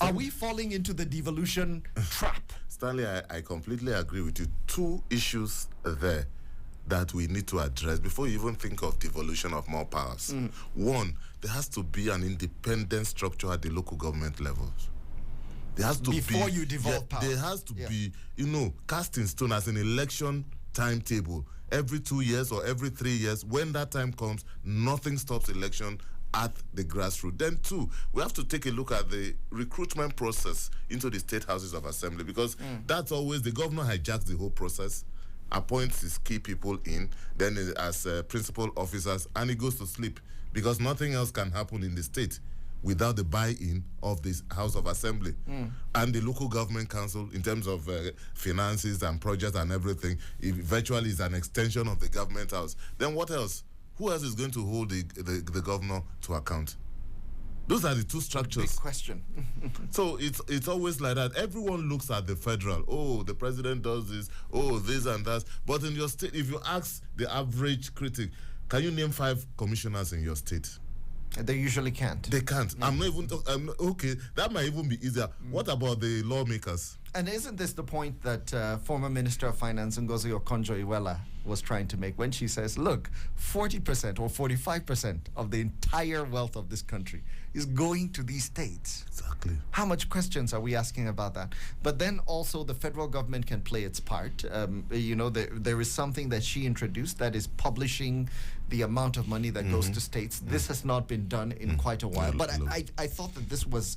Are we falling into the devolution trap? Stanley, I completely agree with you. Two issues there that we need to address before you even think of devolution of more powers. One, there has to be an independent structure at the local government levels. There has to before you devolve power. There has to be, cast in stone as an election timetable. Every 2 years or every 3 years, when that time comes, nothing stops election at the grassroots. Then two, we have to take a look at the recruitment process into the state houses of assembly, because that's always, the governor hijacks the whole process, appoints his key people in, then as principal officers, and he goes to sleep, because nothing else can happen in the state without the buy-in of this House of Assembly. And the local government council, in terms of finances and projects and everything, it virtually is an extension of the government house. Then what else? Who else is going to hold the governor to account? Those are the two structures. Big question. So it's always like that. Everyone looks at the federal. Oh, the president does this. Oh, this and that. But in your state, if you ask the average critic, can you name 5 commissioners in your state? They usually can't. They can't. I'm not even okay, that might even be easier. What about the lawmakers? And isn't this the point that former Minister of Finance Ngozi Okonjo-Iweala was trying to make when she says, look, 40% or 45% of the entire wealth of this country is going to these states. Exactly. How much questions are we asking about that? But then also the federal government can play its part. There is something that she introduced, that is publishing the amount of money that goes to states. This has not been done in quite a while. But I thought that this was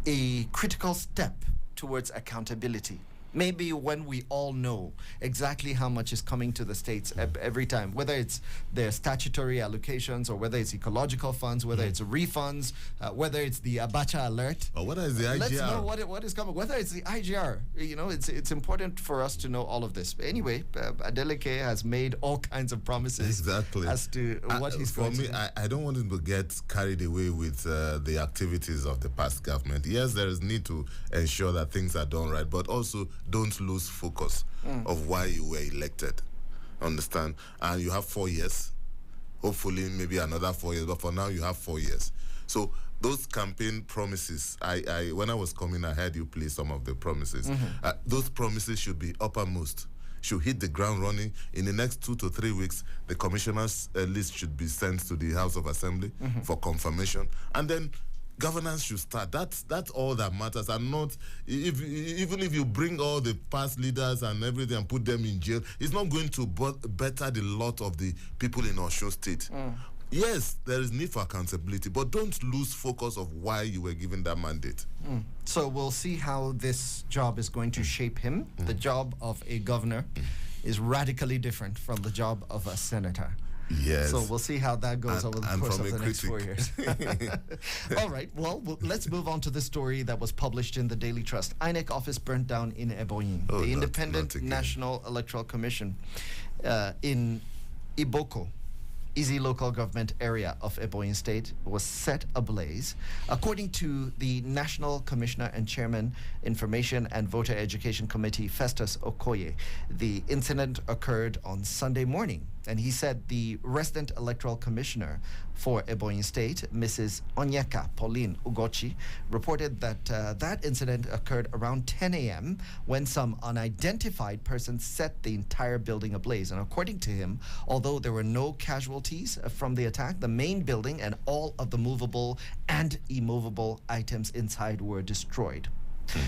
a critical step towards accountability. Maybe when we all know exactly how much is coming to the states every time, whether it's their statutory allocations or whether it's ecological funds, whether it's refunds, whether it's the Abacha alert. Or whether it's the IGR. Let's know what is coming. Whether it's the IGR. It's important for us to know all of this. But anyway, Adeleke has made all kinds of promises as to what he's going to do. For me, I don't want him to get carried away with the activities of the past government. Yes, there is need to ensure that things are done right, but also don't lose focus of why you were elected. Understand? And you have 4 years. hopefully maybe another 4 years, but for now you have 4 years. So those campaign promises, I when I was coming, I heard you play some of the promises. Those promises should be uppermost, should hit the ground running. In the next 2 to 3 weeks, the commissioners' list should be sent to the House of Assembly for confirmation, and then governance should start. That's all that matters, and not even if you bring all the past leaders and everything and put them in jail, it's not going to better the lot of the people in Osun State. Yes, there is need for accountability, but don't lose focus of why you were given that mandate. So we'll see how this job is going to shape him. The job of a governor is radically different from the job of a senator. Yes. So we'll see how that goes over the course from of a the next 4 critic. years. All right. Well, let's move on to the story that was published in the Daily Trust. INEC office burnt down in Ebonyi. Oh, The Independent not again. National Electoral Commission in Iboko, Easy local government area of Ebonyi State, was set ablaze. According to the National Commissioner and Chairman, Information and Voter Education Committee, Festus Okoye, the incident occurred on Sunday morning. And he said the resident electoral commissioner for Ebonyi State, Mrs. Onyeka Pauline Ugochi, reported that that incident occurred around 10 a.m. when some unidentified persons set the entire building ablaze. And according to him, although there were no casualties from the attack, the main building and all of the movable and immovable items inside were destroyed.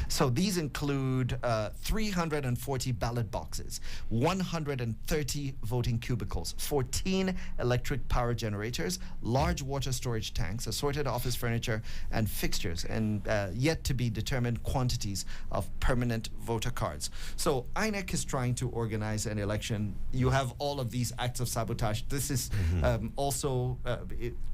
So these include 340 ballot boxes, 130 voting cubicles, 14 electric power generators, large water storage tanks, assorted office furniture and fixtures, and yet to be determined quantities of permanent voter cards. So INEC is trying to organize an election. You have all of these acts of sabotage. This is also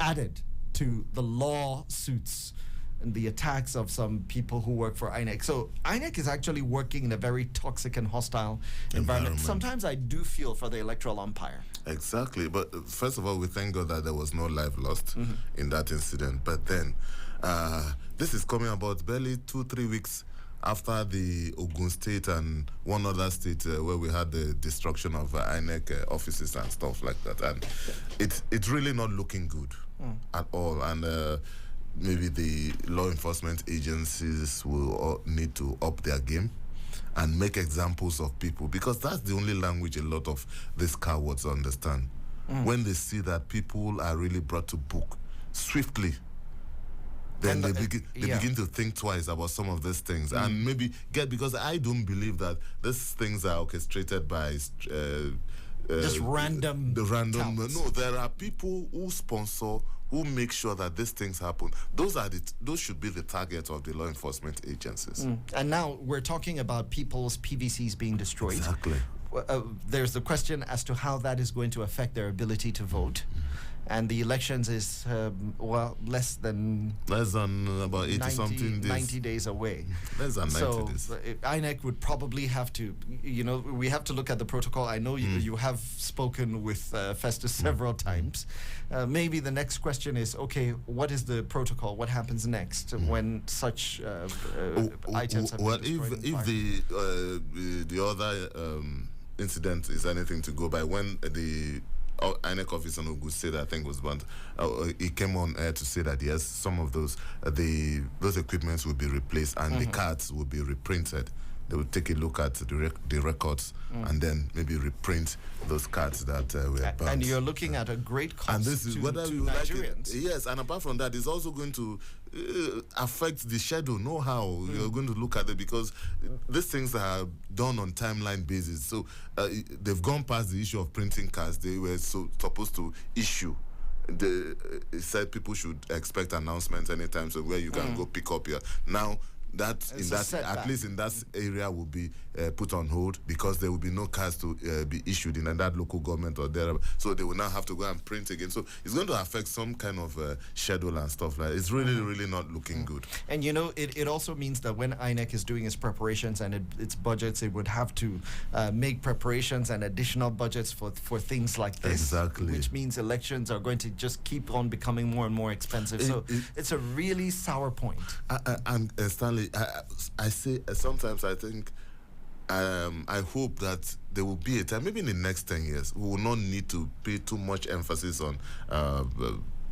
added to the lawsuits and the attacks of some people who work for INEC. So INEC is actually working in a very toxic and hostile environment. Sometimes I do feel for the electoral umpire. Exactly. But first of all, we thank God that there was no life lost in that incident. But then, this is coming about barely 2-3 weeks after the Ogun State and one other state where we had the destruction of INEC offices and stuff like that. And it's really not looking good at all. And maybe the law enforcement agencies will need to up their game and make examples of people, because that's the only language a lot of these cowards understand. When they see that people are really brought to book swiftly, then they begin to think twice about some of these things and maybe because I don't believe that these things are orchestrated by just random touts. No, there are people who sponsor, who make sure that these things happen. Those should be the target of the law enforcement agencies. And now we're talking about people's PVCs being destroyed. Exactly. There's the question as to how that is going to affect their ability to vote. And the elections is, less than about 80-something days. 90 days away. Less than 90 days. So INEC would probably have to, we have to look at the protocol. I know you have spoken with Festus several times. Maybe the next question is, okay, what is the protocol? What happens next when such items have been destroyed? If the other incident is anything to go by, when the INEC officer in Ogun State, I think was burnt, he came on air to say that yes, some of those equipments will be replaced and the cards will be reprinted. They will take a look at the records and then maybe reprint those cards that were burnt. And you're looking at a great cost and this is to whether you Nigerians. Like it. Yes, and apart from that, it's also going to affect the schedule. Know how you're going to look at it, because these things are done on timeline basis. So they've gone past the issue of printing cards. They were supposed to issue. It said people should expect announcements anytime, so where you can go pick up your now. That at least in that area will be put on hold, because there will be no cards to be issued in that local government or there. So they will now have to go and print again. So it's going to affect some kind of schedule and stuff like that. It's really, really not looking good. And it also means that when INEC is doing its preparations and its budgets, it would have to make preparations and additional budgets for things like this. Exactly. Which means elections are going to just keep on becoming more and more expensive. So it's a really sour point. And Stanley, I say sometimes I think I hope that there will be a time, maybe in the next 10 years, we will not need to pay too much emphasis on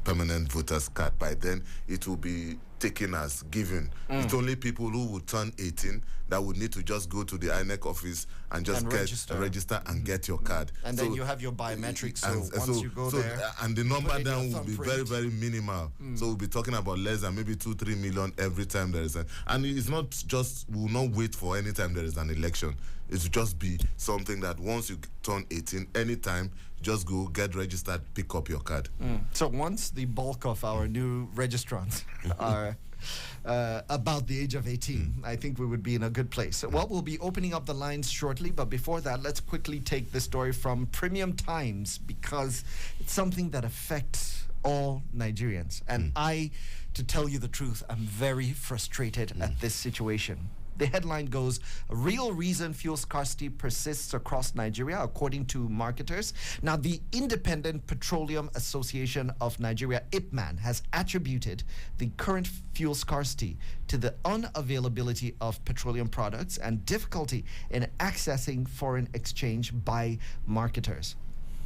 permanent voters card. By then, it will be taken as given. It's only people who will turn 18 that would need to just go to the INEC office and just register and get your card. And then you have your biometrics, so once you go there... And the number then will be very, very minimal. So we'll be talking about less than maybe 2-3 million every time there is and it's not just, we will not wait for any time there is an election. It will just be something that once you turn 18, anytime, just go, get registered, pick up your card. So once the bulk of our new registrants are about the age of 18, I think we would be in a good place. Well, we'll be opening up the lines shortly, but before that, let's quickly take this story from Premium Times because it's something that affects all Nigerians. And to tell you the truth, I'm very frustrated at this situation. The headline goes, "A real reason fuel scarcity persists across Nigeria, according to marketers." Now, the Independent Petroleum Association of Nigeria, IPMAN, has attributed the current fuel scarcity to the unavailability of petroleum products and difficulty in accessing foreign exchange by marketers.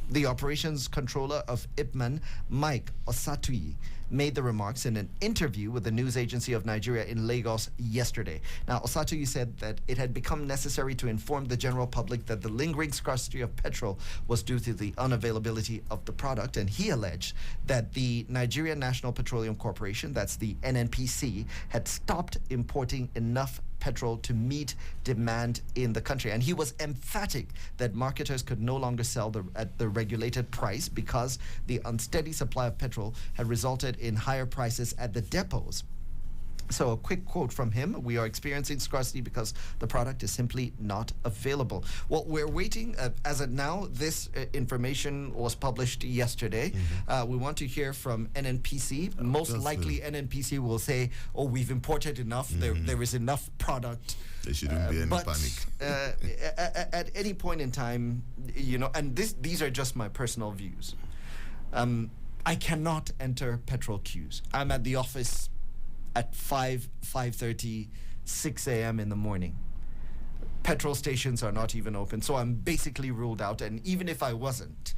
The operations controller of IPMAN, Mike Osatui, made the remarks in an interview with the news agency of Nigeria in Lagos yesterday. Now, Osatui said that it had become necessary to inform the general public that the lingering scarcity of petrol was due to the unavailability of the product, and he alleged that the Nigeria National Petroleum Corporation, that's the NNPC, had stopped importing enough petrol to meet demand in the country. And he was emphatic that marketers could no longer sell at the regulated price because the unsteady supply of petrol had resulted in higher prices at the depots. So a quick quote from him: "We are experiencing scarcity because the product is simply not available." Well, we're waiting. As of now, this information was published yesterday. We want to hear from NNPC. Most likely NNPC will say, "Oh, we've imported enough. There is enough product." There shouldn't be any panic. At any point in time, and these are just my personal views. I cannot enter petrol queues. I'm at the office at 5:30, 6 a.m. in the morning. Petrol stations are not even open, so I'm basically ruled out. And even if I wasn't,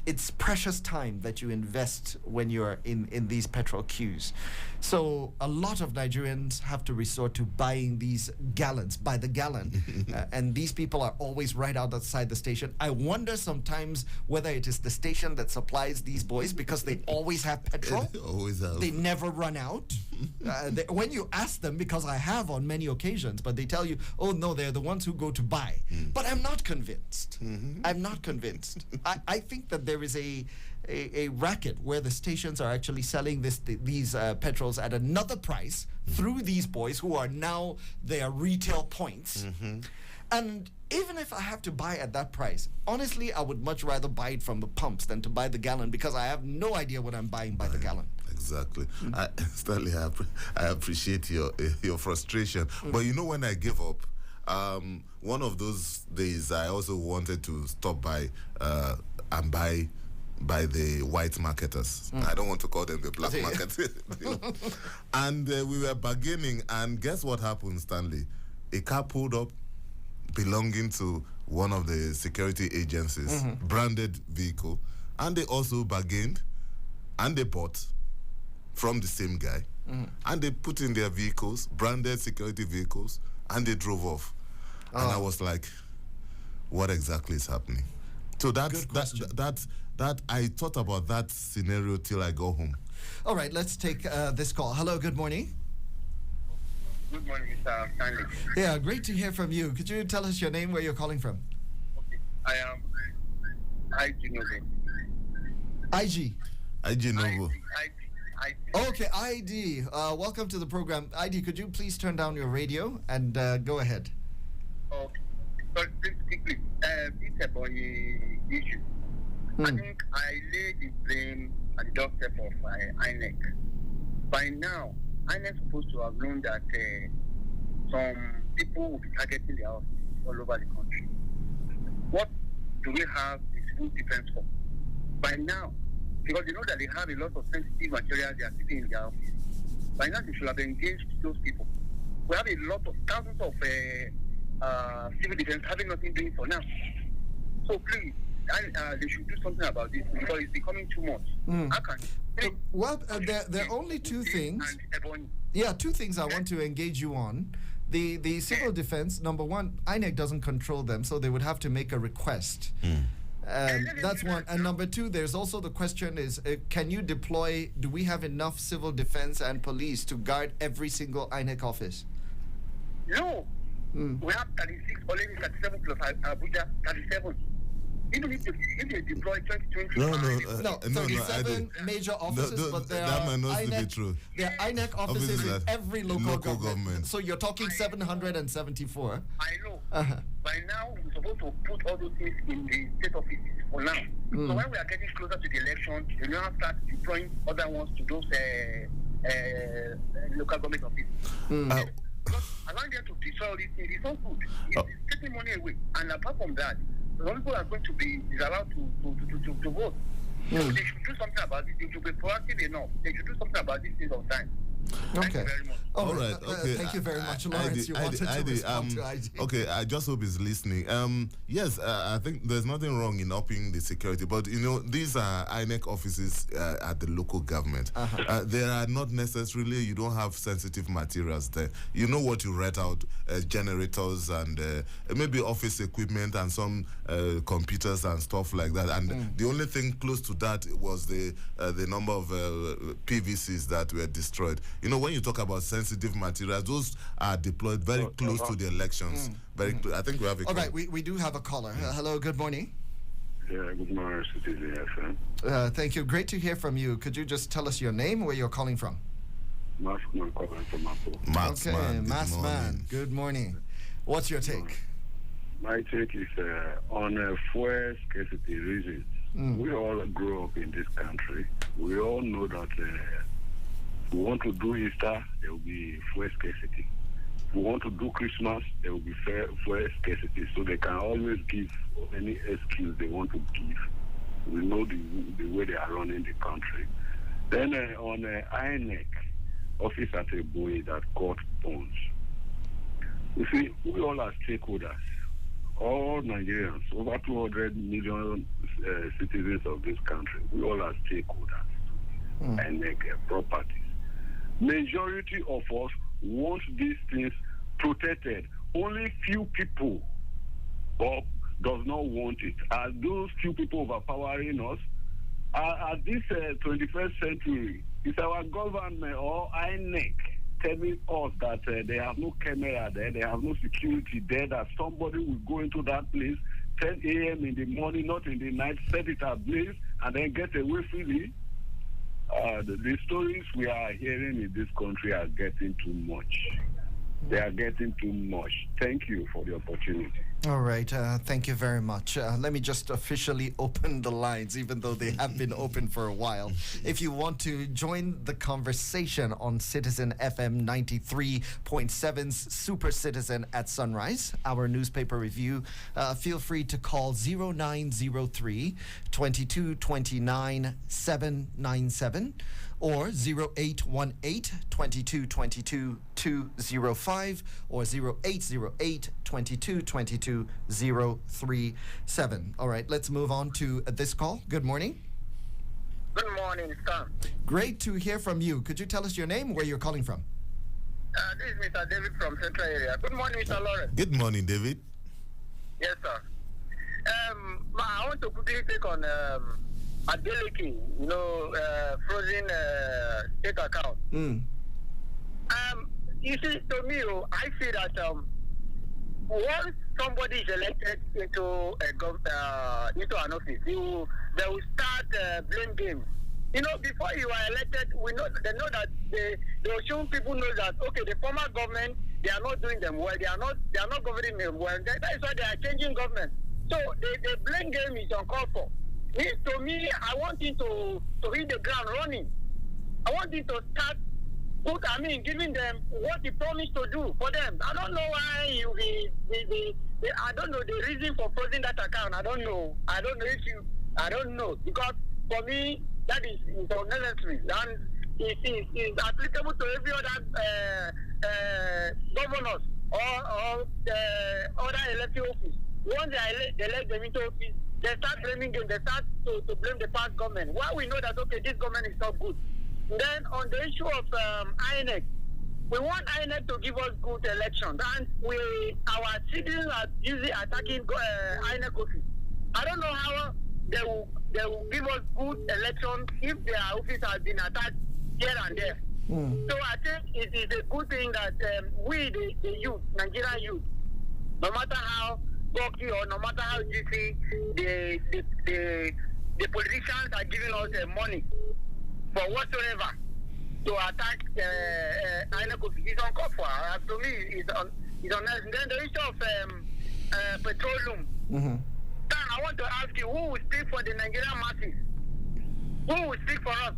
it's precious time that you invest when you're in these petrol queues. So a lot of Nigerians have to resort to buying these gallons by the gallon. And these people are always right outside the station. I wonder sometimes whether it is the station that supplies these boys because they always have petrol. Always have. They never run out. When you ask them, because I have on many occasions, but they tell you, "Oh no, they're the ones who go to buy." But I'm not convinced. I'm not convinced. I think that there is a racket where the stations are actually selling these petrols at another price through these boys who are now their retail points. And even if I have to buy at that price, honestly, I would much rather buy it from the pumps than to buy the gallon because I have no idea what I'm buying by the gallon. Exactly. Stanley, I appreciate your frustration. But when I give up, one of those days I also wanted to stop by and by the white marketers. I don't want to call them the black marketers. And we were bargaining, and guess what happened, Stanley? A car pulled up belonging to one of the security agencies, branded vehicle, and they also bargained, and they bought from the same guy, and they put in their vehicles, branded security vehicles, and they drove off. And I was like, what exactly is happening? So that I thought about that scenario till I go home. All right, let's take this call. Hello, good morning. Good morning, Mr. Stanley. Yeah, great to hear from you. Could you tell us your name, where you're calling from? Okay, I am IG Novo. IG Novo. Okay, ID. Welcome to the program. ID, could you please turn down your radio and go ahead? Okay. But quickly, this about the issue. I think I laid the blame at the doorstep of INEC. By now, INEC is supposed to have known that some people will be targeting their office all over the country. What do we have the civil defense for? By now, because they know that they have a lot of sensitive material they are keeping in their office. By now, they should have engaged those people. We have a lot of thousands of civil defense having nothing doing for now. So please, they should do something about this because it's becoming too much. How can Well, there are only two things. Yeah, two things I want to engage you on. The civil defense, number one, INEC doesn't control them, so they would have to make a request. That's one. And number two, there's also the question is, can you deploy, do we have enough civil defense and police to guard every single INEC office? No. We have 36, already 37 plus Abuja, 37. Even if they deploy 2020, no, 37 major offices, but there are INEC offices in every local government. So you're talking 774. I know. By now, we're supposed to put all those things in the state offices for now. So when we are getting closer to the election, we now start deploying other ones to those local government offices. Allowing them to destroy all these things is not good. It's taking money away. And apart from that, some people are going to be allowed to vote. So they should do something about this. They should be proactive enough. They should do something about these things on time. Thank you very much. All right. Okay. Thank you very much, Lawrence. You wanted to respond to ID. Okay. I just hope he's listening. Yes. I think there's nothing wrong in upping the security, but these are INEC offices at the local government. There are not necessarily. You don't have sensitive materials there. You know what you rent out: generators and maybe office equipment and some computers and stuff like that. And the only thing close to that was the number of PVCs that were destroyed. When you talk about sensitive materials, those are deployed very close to the elections. I think we have a caller. All right, we do have a caller. Hello, good morning. Yeah, good morning, Citizen FM. Thank you. Great to hear from you. Could you just tell us your name, where you're calling from? Maskman calling from Apple. Maskman. Good morning. What's your take? My take is on fuel scarcity reasons. We all grew up in this country. We all know that if we want to do Easter, there will be fuel scarcity. If we want to do Christmas, there will be fuel scarcity. So they can always give any excuse they want to give. We know the way they are running the country. Then on INEC, office at Abuja that got bonds. You see, we all are stakeholders. All Nigerians, over 200 million citizens of this country, we all are stakeholders. INEC properties. Majority of us want these things protected. Only few people does not want it. Are those few people overpowering us? At this 21st century, is our government or INEC telling us that they have no camera there, they have no security there, that somebody will go into that place 10 a.m. in the morning, not in the night, set it ablaze, and then get away freely? The stories we are hearing in this country are getting too much. They are getting too much. Thank you for the opportunity. All right. Thank you very much. Let me just officially open the lines, even though they have been open for a while. If you want to join the conversation on Citizen FM 93.7's Super Citizen at Sunrise, our newspaper review, feel free to call 0903 2229 797 or 0818 2222 205 or 0808 2222 037. All right, let's move on to this call. Good morning. Good morning, Stan. Great to hear from you. Could you tell us your name, where you're calling from? This is Mr. David from Central Area. Good morning, Mr. Lawrence. Good morning, David. Yes, sir. I want to quickly take on Adeleke, frozen state account. You see, to me, I see that once somebody is elected into an office, they will start blame games. Before you are elected, they know that they will show people know that the former government, they are not doing them well. They are not governing them well. That is why they are changing government. So the blame game is uncalled for. To me, I want him to hit the ground running. I want him to start giving them what he promised to do for them. I don't know why I don't know the reason for closing that account. I don't know because for me that is unnecessary and it is applicable to every other governors or the other elected office. Once they elect them into office, they start blaming them. They start to blame the past government. Why we know that, okay, this government is not good. Then on the issue of INEC, we want INEC to give us good elections. And our citizens are usually attacking INEC office. I don't know how they will give us good elections if their office has been attacked here and there. So I think it is a good thing that we, the youth, Nigerian youth, no matter how bulky or no matter how juicy the politicians are giving us money for whatsoever to attack INEC office, is uncalled for. To me, it's honest. And then the issue of petroleum. Dan, I want to ask you, who will speak for the Nigerian masses? Who will speak for us?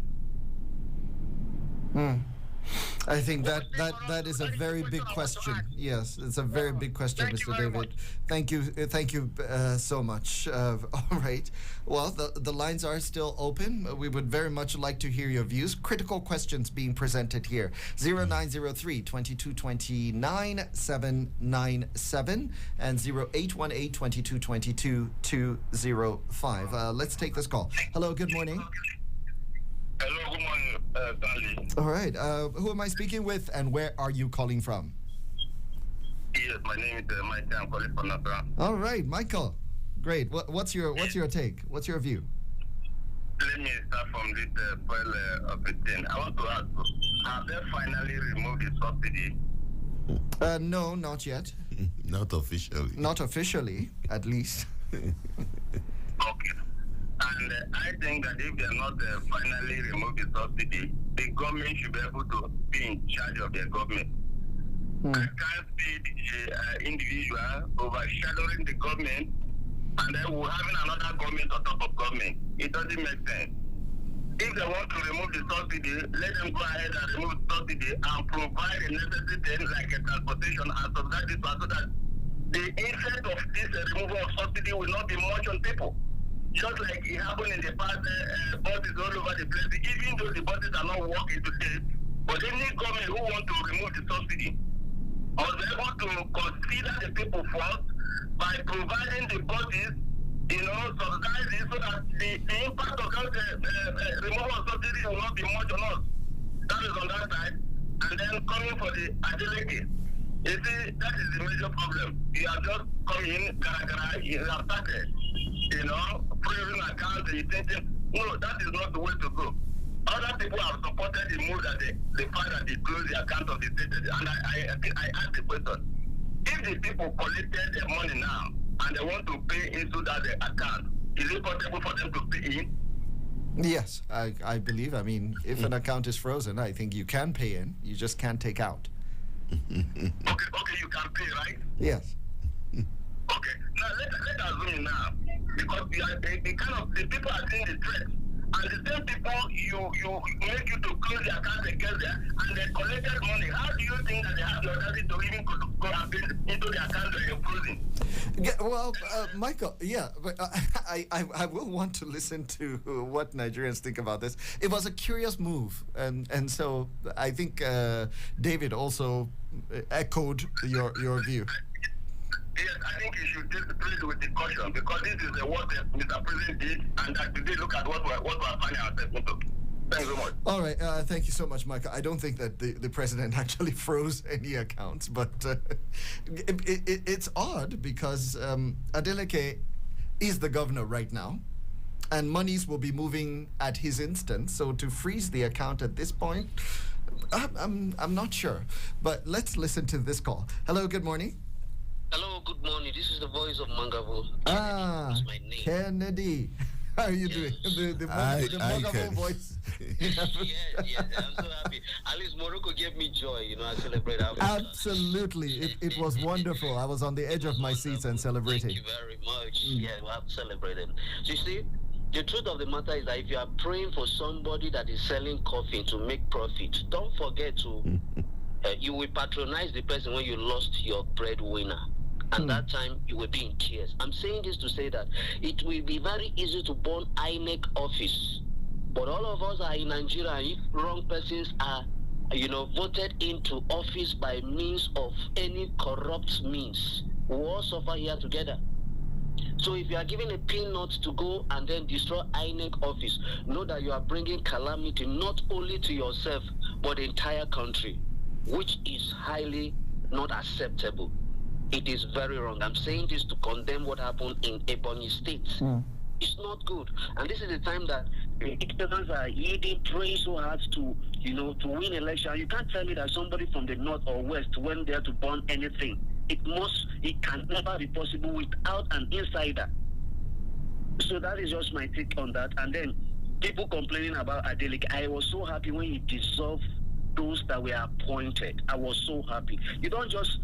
I think that is a very big question. Yes, it's a very big question, Mr. David. Thank you so much. All right. Well, the lines are still open. We would very much like to hear your views. Critical questions being presented here. 0903 2229 797 and 0818 2222 205. Let's take this call. Hello, good morning. Hello, good morning, Stanley. All right. Who am I speaking with, and where are you calling from? Yes, my name is Michael. I'm calling from Nasara. All right, Michael. Great. What's your take? What's your view? Let me start from this fuel of the thing. I want to ask, have they finally removed the subsidy? No, not yet. Not officially. Not officially, at least. Okay. And I think that if they are not finally remove the subsidy, the government should be able to be in charge of their government. I can't see the individual overshadowing the government and then we're having another government on top of government. It doesn't make sense. If they want to remove the subsidy, let them go ahead and remove the subsidy and provide the necessary things like a transportation and subsidize it so that the effect of this removal of subsidy will not be much on people. Just like it happened in the past, buses all over the place, even though the buses are not working today, but any government who want to remove the subsidy must be able to consider the people first by providing the buses, subsidize it so that the impact of that removal of subsidy will not be much on us. That is on that side. And then coming for the agility. You see, that is the major problem. You are just coming, you have started. Freezing accounts, and you thinking, no, that is not the way to go. Other people have supported the move that the fact that they close the account of the state. And I asked the question, if the people collected their money now and they want to pay into that account, is it possible for them to pay in? Yes, I believe. I mean, if an account is frozen, I think you can pay in. You just can't take out. Okay, you can pay, right? Yes. Okay, now let's assume now, because the people are seeing the threat, and the same people you make you to close the account against them, and they collected money. How do you think that they have the audacity to even go and pay into the account that you're closing? Yeah, well, Michael, yeah, but I will want to listen to what Nigerians think about this. It was a curious move, and so I think David also echoed your view. Yes, I think you should take the trade with the caution because this is what Mr. President did, and that today look at what we're finding ourselves into. Thanks so much. All right, thank you so much, Michael. I don't think that the president actually froze any accounts, but it's odd because Adeleke is the governor right now, and monies will be moving at his instance. So to freeze the account at this point, I'm not sure. But let's listen to this call. Hello, good morning. Hello, good morning. This is the voice of Mangabo. Is my name. Kennedy. How are you doing? The Mangabo voice. yes, I'm so happy. At least Morocco gave me joy, I celebrate Africa. Absolutely. It was wonderful. I was on the edge of my seats and celebrating. Thank you very much. Yeah, we have celebrated. So you see, the truth of the matter is that if you are praying for somebody that is selling coffee to make profit, don't forget to, you will patronize the person when you lost your breadwinner. And that time, you will be in tears. I'm saying this to say that it will be very easy to burn INEC office. But all of us are in Nigeria, and if wrong persons are voted into office by means of any corrupt means, we all suffer here together. So if you are given a peanut to go and then destroy INEC office, know that you are bringing calamity not only to yourself, but the entire country, which is highly not acceptable. It is very wrong. I'm saying this to condemn what happened in Ebonyi State. It's not good. And this is the time that citizens are leading, praying so hard to win election. You can't tell me that somebody from the north or west went there to burn anything. It can never be possible without an insider. So that is just my take on that. And then people complaining about Adeleke. I was so happy when he dissolved those that were appointed. I was so happy. You don't just,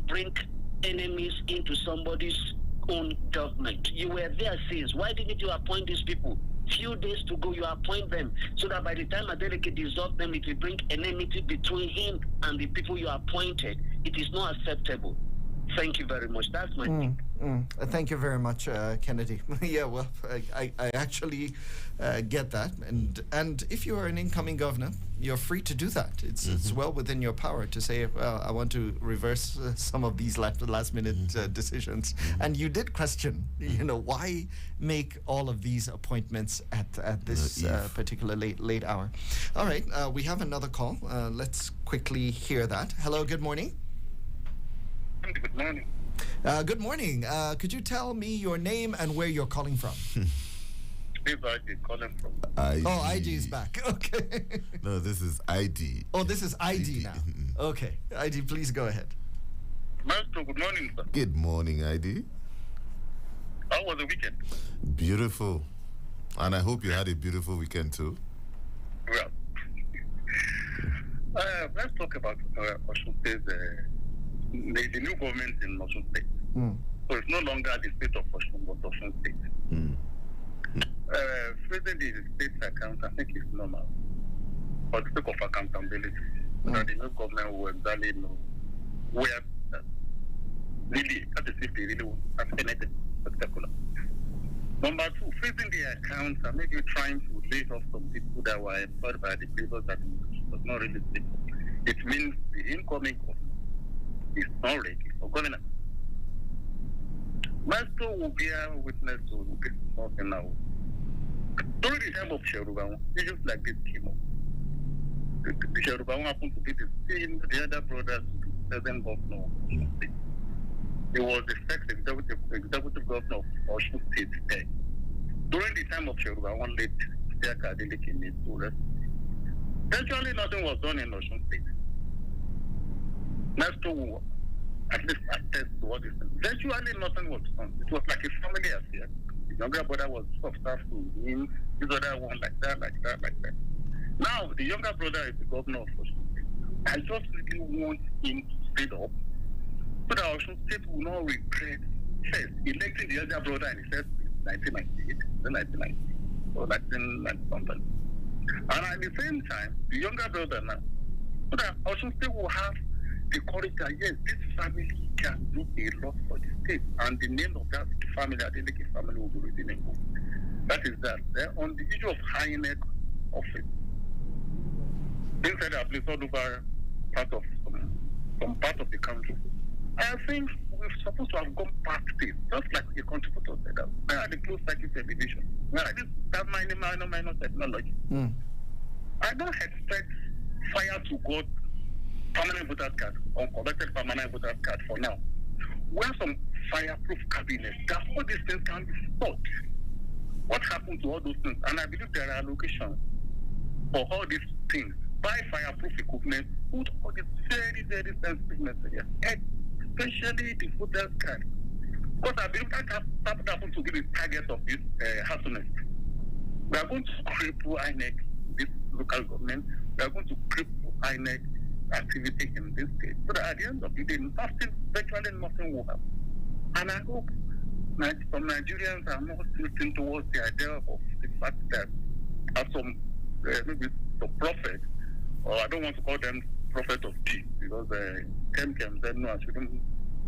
bring enemies into somebody's own government. You were there since. Why didn't you appoint these people? Few days to go, you appoint them so that by the time Adeleke dissolves them, it will bring enmity between him and the people you appointed. It is not acceptable. Thank you very much. That's my thing. Thank you very much, Kennedy. Yeah, well, I actually get that. And if you are an incoming governor, you're free to do that. It's well within your power to say, well, I want to reverse some of these last-minute decisions. And you did question, why make all of these appointments at this particular late hour. All right, we have another call. Let's quickly hear that. Hello, good morning. Good morning. Good morning. Could you tell me your name and where you're calling from? This is ID calling from. ID is back. Okay. No, this is ID. Oh, this is ID now. Okay. ID, please go ahead. Maestro, good morning, sir. Good morning, ID. How was the weekend? Beautiful. And I hope you had a beautiful weekend too. Well, let's talk about Osun State. The new government in Osun State. So it's no longer the state of Osun, but Osun State. Freezing the state's account, I think it's normal. For the sake of accountability, that the new government will exactly know where really, that is if they really want to have anything spectacular. Number two, freezing the accounts and maybe trying to lay off some people that were employed by the previous administration was not really simple. It means the incoming government is not ready for governance. Master will bear witness to something now. During the time of Sherubawan, issues like this came up. The Sherubawan happened to be the other brothers to the present governor of Osun State. He was the first executive governor of Osun State then. During the time of Sherubawan, late Adeleke made to rest. Eventually, nothing was done in Osun State. Master will at least attest to what is done. Eventually, nothing was done. It was like a family affair. The younger brother was substaff to him, this other one like that. Now, the younger brother is the governor of Osun State. I just really want him to speed up so that Osun State will not regret first electing the younger brother in the first place, 1998, then 1990, or 1990 something. And at the same time, the younger brother now, so that Osun State will have the courage that yes, this family can do a lot for the state, and the name of that family, the Adeleke family, will be written in book. That is that. On the issue of high-neck office, inside our place all over part of some part of the country, I think we're supposed to have gone past this, just like the contributor said that. Where are the closed circuit television? Where are this minor technology? I don't expect fire to go permanent voter card or converted permanent voter card for now. Where some fireproof cabinets that all these things can be stored. What happened to all those things? And I believe there are allocations for all these things. Buy fireproof equipment, put all these very, very sensitive materials, especially the voter card. Because I believe that happens to be the target of this happiness. We are going to cripple INEC, this local government. We are going to cripple INEC activity in this state. So that at the end of the day, virtually nothing will happen. And I hope some Nigerians are more tilting towards the idea of the fact that as some maybe the prophet, or I don't want to call them prophet of tea, because Kem said no, I shouldn't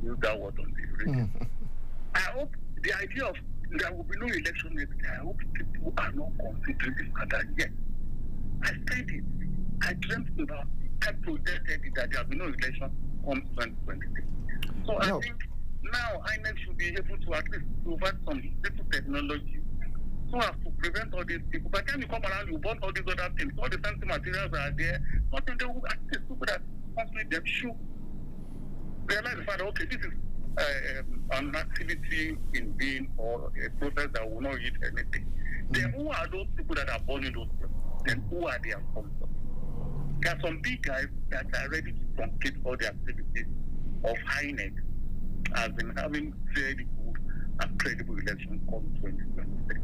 use that word on the radio. I hope the idea of there will be no election next year, I hope people are not considering this matter yet. I said it. I dreamt about it. I projected it that there will be no election come 2023. So I think now INEC should be able to at least provide some little technology so as to prevent all these people. By the time you come around, you burn all these other things, all the sensitive materials are there. Nothing they will at least people that constantly them should realize the fact that, okay, this is an activity in being or a process that will not eat anything. Then who are those people that are burning those things? Then who are their sponsors? There are some big guys that are ready to complete all the activities of INEC as in having very good and credible election come 2023.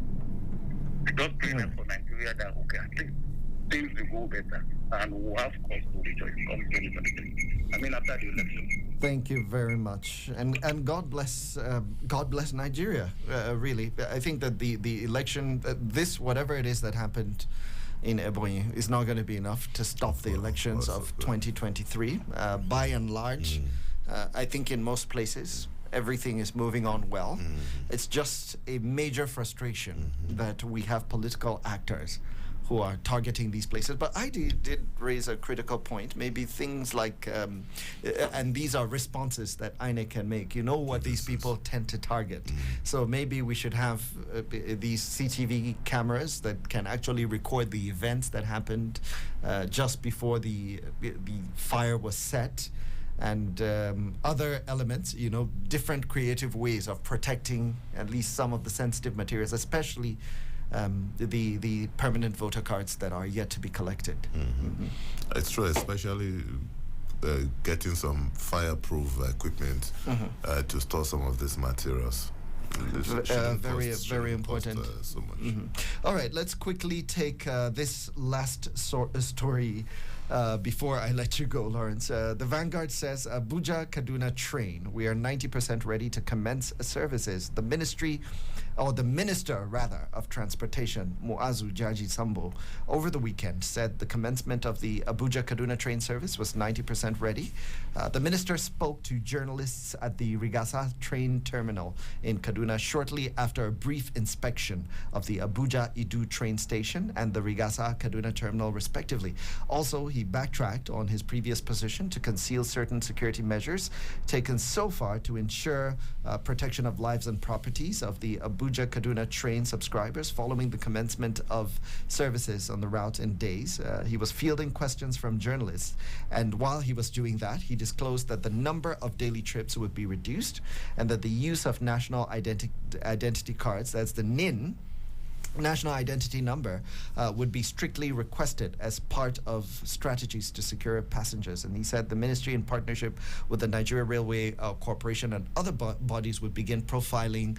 Just praying for Nigeria that, okay, at least things will go better and we'll have cause to rejoice come 2023. I mean, after the election. Thank you very much, and God bless Nigeria. Really, I think that the election, this whatever it is that happened in Ebonyi, is not going to be enough to stop the elections of 2023. By and large, I think in most places everything is moving on well. It's just a major frustration that we have political actors who are targeting these places. But I did raise a critical point. Maybe things like, and these are responses that INEC can make. You know what these people tend to target. So maybe we should have these CCTV cameras that can actually record the events that happened just before the fire was set. And other elements, you know, different creative ways of protecting at least some of the sensitive materials, especially the permanent voter cards that are yet to be collected. It's true, especially getting some fireproof equipment to store some of these materials. Very important. So much. All right, let's quickly take this last story before I let you go, Lawrence. The Vanguard says, Abuja Kaduna train. We are 90% ready to commence services. The Minister of Transportation, Muazu Jaji Sambo, over the weekend said the commencement of the Abuja Kaduna train service was 90% ready. The minister spoke to journalists at the Rigasa train terminal in Kaduna shortly after a brief inspection of the Abuja Idu train station and the Rigasa Kaduna terminal, respectively. Also, he backtracked on his previous position to conceal certain security measures taken so far to ensure protection of lives and properties of the Abuja Kaduna train subscribers following the commencement of services on the route in days. He was fielding questions from journalists, and while he was doing that, he disclosed that the number of daily trips would be reduced and that the use of national identity cards, that's the NIN, national identity number, would be strictly requested as part of strategies to secure passengers. And he said the ministry, in partnership with the Nigeria Railway Corporation and other bodies, would begin profiling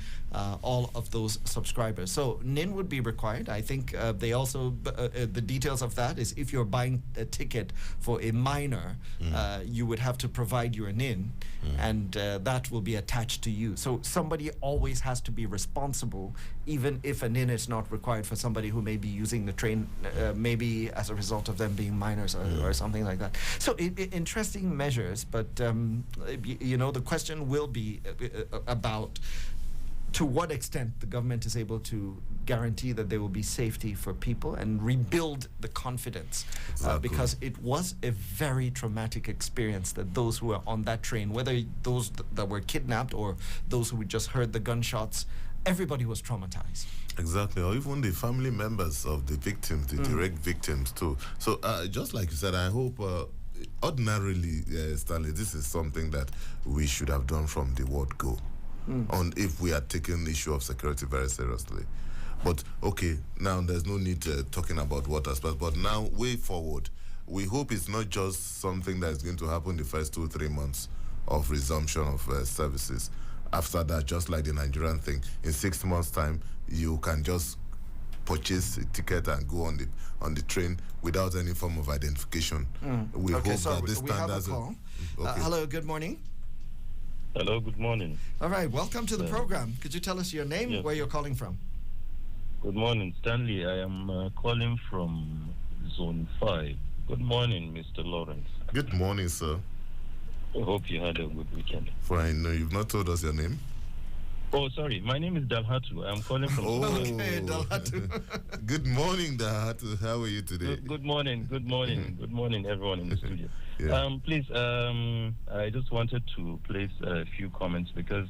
all of those subscribers. So NIN would be required. I think they also, the details of that is if you're buying a ticket for a minor, you would have to provide your NIN, and that will be attached to you. So somebody always has to be responsible, even if a NIN is not required for somebody who may be using the train, maybe as a result of them being minors or something like that. So interesting measures, but you know, the question will be about to what extent the government is able to guarantee that there will be safety for people and rebuild the confidence. Because it was a very traumatic experience that those who were on that train, whether those that were kidnapped or those who just heard the gunshots, everybody was traumatized. Exactly, or even the family members of the victims, the direct victims too. So just like you said, I hope ordinarily, Stanley, this is something that we should have done from the word go. On if we are taking the issue of security very seriously. But okay, now there's no need talking about what aspects, but now way forward, we hope it's not just something that is going to happen the first 2-3 months of resumption of services. After that, just like the Nigerian thing, in 6 months' time, you can just purchase a ticket and go on the train without any form of identification. We hope that this standards. Hello, good morning. Hello, good morning. All right, welcome to the program. Could you tell us your name, where you're calling from? Good morning, Stanley. I am calling from Zone 5. Good morning, Mr. Lawrence. Good morning, sir. I hope you had a good weekend. Fine. No, you've not told us your name. Oh, sorry. My name is Dalhatu. I'm calling from. Okay, Dalhatu. Good morning, Dalhatu. How are you today? Good morning. Good morning. Good morning, everyone in the studio. Yeah. Please, I just wanted to place a few comments because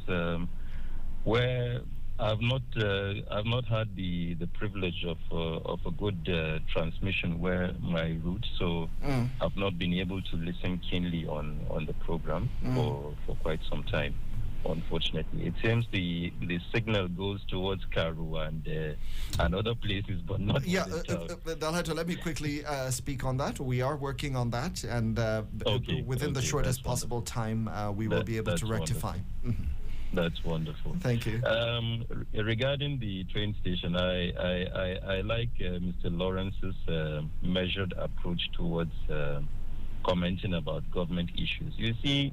where I've not had the privilege of a good transmission where my route, so I've not been able to listen keenly on the program for quite some time. Unfortunately, it seems the signal goes towards Karu and other places, but not. Yeah, Dalhato, let me quickly speak on that. We are working on that, and within the shortest possible time, we will be able to rectify. That's wonderful. Thank you. Regarding the train station, I like Mr. Lawrence's measured approach towards commenting about government issues. You see,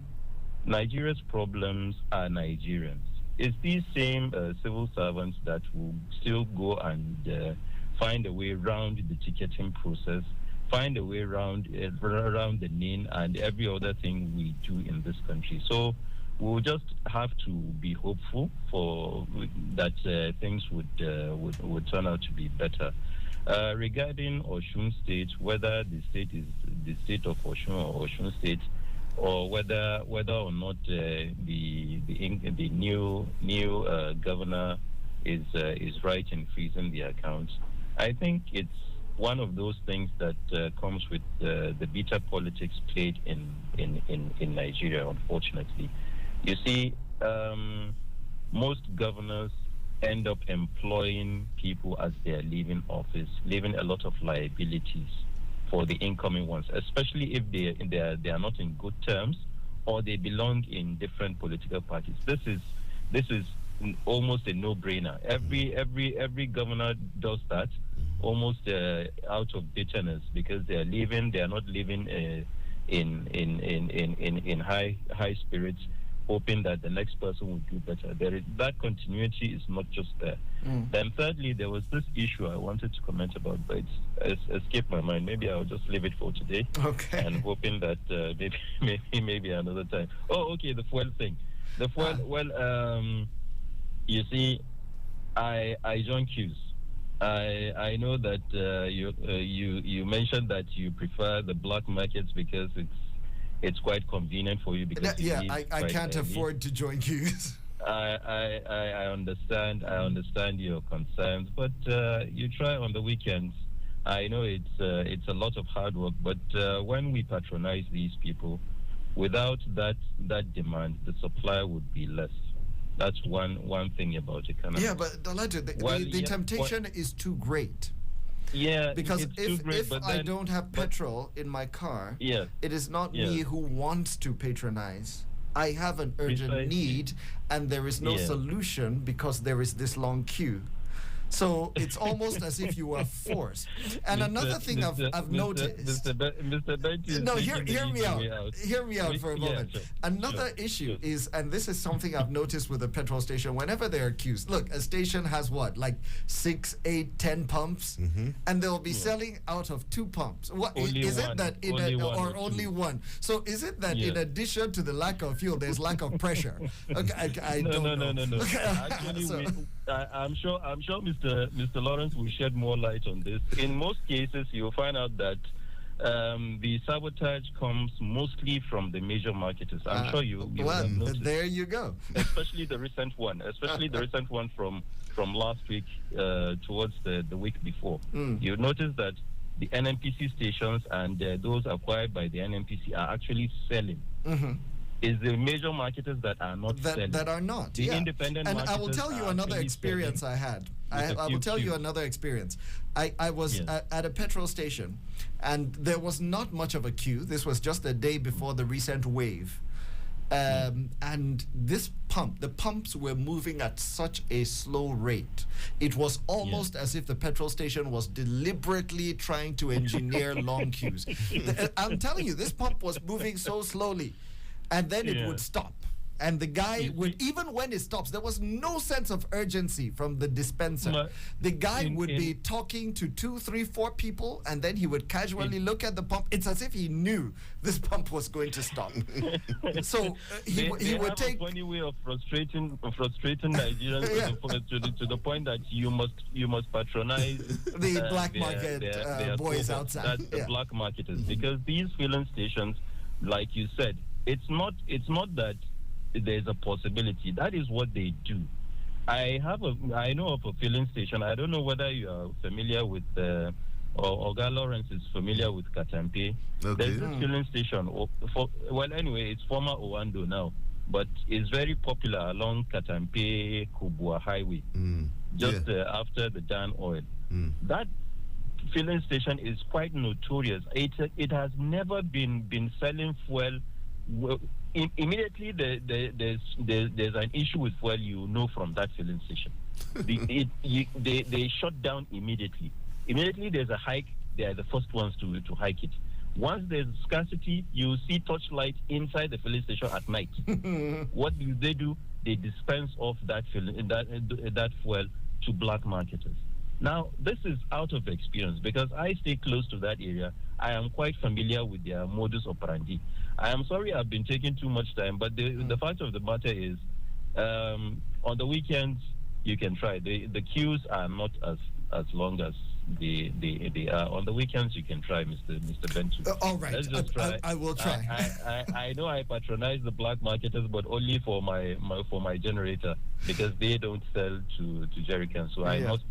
Nigeria's problems are Nigerians. It's these same civil servants that will still go and find a way around the ticketing process, find a way around the NIN and every other thing we do in this country. So we'll just have to be hopeful for that things would turn out to be better. Regarding Osun State, whether the state is the state of Osun or Osun State, or whether or not the new governor is right in freezing the accounts, I think it's one of those things that comes with the bitter politics played in Nigeria. Unfortunately, you see, most governors end up employing people as they are leaving office, leaving a lot of liabilities for the incoming ones, especially if they are not in good terms or they belong in different political parties. This is almost a no-brainer. Every governor does that, almost out of bitterness, because they are leaving. They are not living in high spirits, hoping that the next person will do better. That continuity is not just there. Then thirdly, there was this issue I wanted to comment about, but it's escaped my mind. Maybe I'll just leave it for today. Okay. And hoping that maybe another time. Oh, okay, the fuel thing. The fuel, you see, I join queues. I know that you mentioned that you prefer the black markets because it's quite convenient for you because I can't afford to join queues. I understand your concerns, but you try on the weekends. I know it's a lot of hard work, but when we patronize these people, without that demand, the supply would be less. That's one thing about economics. Yeah, but the temptation is too great. Yeah, because if I don't have petrol in my car, it is not me who wants to patronize. I have an urgent need, and there is no solution because there is this long queue. So it's almost as if you are forced. And another thing I've noticed. Mr. Bentu. No, hear me out. Hear me out for a moment. Sure. Another issue is, and this is something I've noticed with a petrol station, whenever there are queues, look, a station has what, like 6, 8, 10 pumps, and they'll be selling out of 2 pumps. What is it that only one? So is it that in addition to the lack of fuel, there's lack of pressure? Okay, I don't know. No. Actually, I'm sure Mr. Lawrence will shed more light on this. In most cases, you'll find out that the sabotage comes mostly from the major marketers. I'm sure you have noticed. There you go. Especially the recent one from last week towards the week before. You notice that the NNPC stations and those acquired by the NNPC are actually selling. Is the major marketers that are not selling. That are not. The independent and marketers. I will tell you another experience I had. I will tell you another experience. I was at a petrol station, and there was not much of a queue. This was just a day before the recent wave. And this the pumps were moving at such a slow rate. It was almost as if the petrol station was deliberately trying to engineer long queues. I'm telling you, this pump was moving so slowly. And then it would stop. And the guy would, even when it stops, there was no sense of urgency from the dispenser. The guy would be talking to 2, 3, 4 people, and then he would casually look at the pump. It's as if he knew this pump was going to stop. So he would take a funny way of frustrating Nigerians to the point that you must patronize the black market their boys outside. The black marketers, because these filling stations, like you said, it's not that there's a possibility. That is what they do. I know of a filling station. I don't know whether you are familiar with Oga Lawrence is familiar with Katampe. Okay. There's this filling station. Anyway, it's former Owando now, but it's very popular along Katampe Kubwa Highway, just after the Dan Oil. That filling station is quite notorious. It has never been selling fuel. Immediately there's an issue with fuel, you know, from that filling station. They shut down immediately. Immediately there's a hike, they are the first ones to hike it. Once there's scarcity, you see torchlight inside the filling station at night. What do? They dispense off that fuel to black marketers. Now, this is out of experience because I stay close to that area. I am quite familiar with their modus operandi. I am sorry I've been taking too much time, but the fact of the matter is, on the weekends, you can try. The queues are not as long as they are. On the weekends, you can try, Mr. Bentu. All right. Let's just try. I will try. I know I patronize the black marketers, but only for my generator, because they don't sell to jerrycans. So I must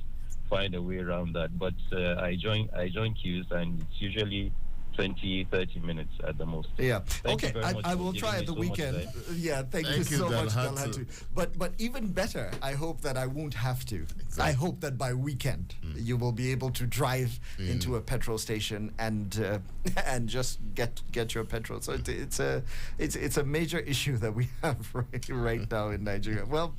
find a way around that. But I join queues, and it's usually 20-30 minutes at the most. Yeah. Thank okay. I will try at the weekend. Yeah. Thank you so much, Dalhatu. But even better, I hope that I won't have to. Exactly. I hope that by weekend you will be able to drive into a petrol station and just get your petrol. So it's a major issue that we have right now in Nigeria. Well,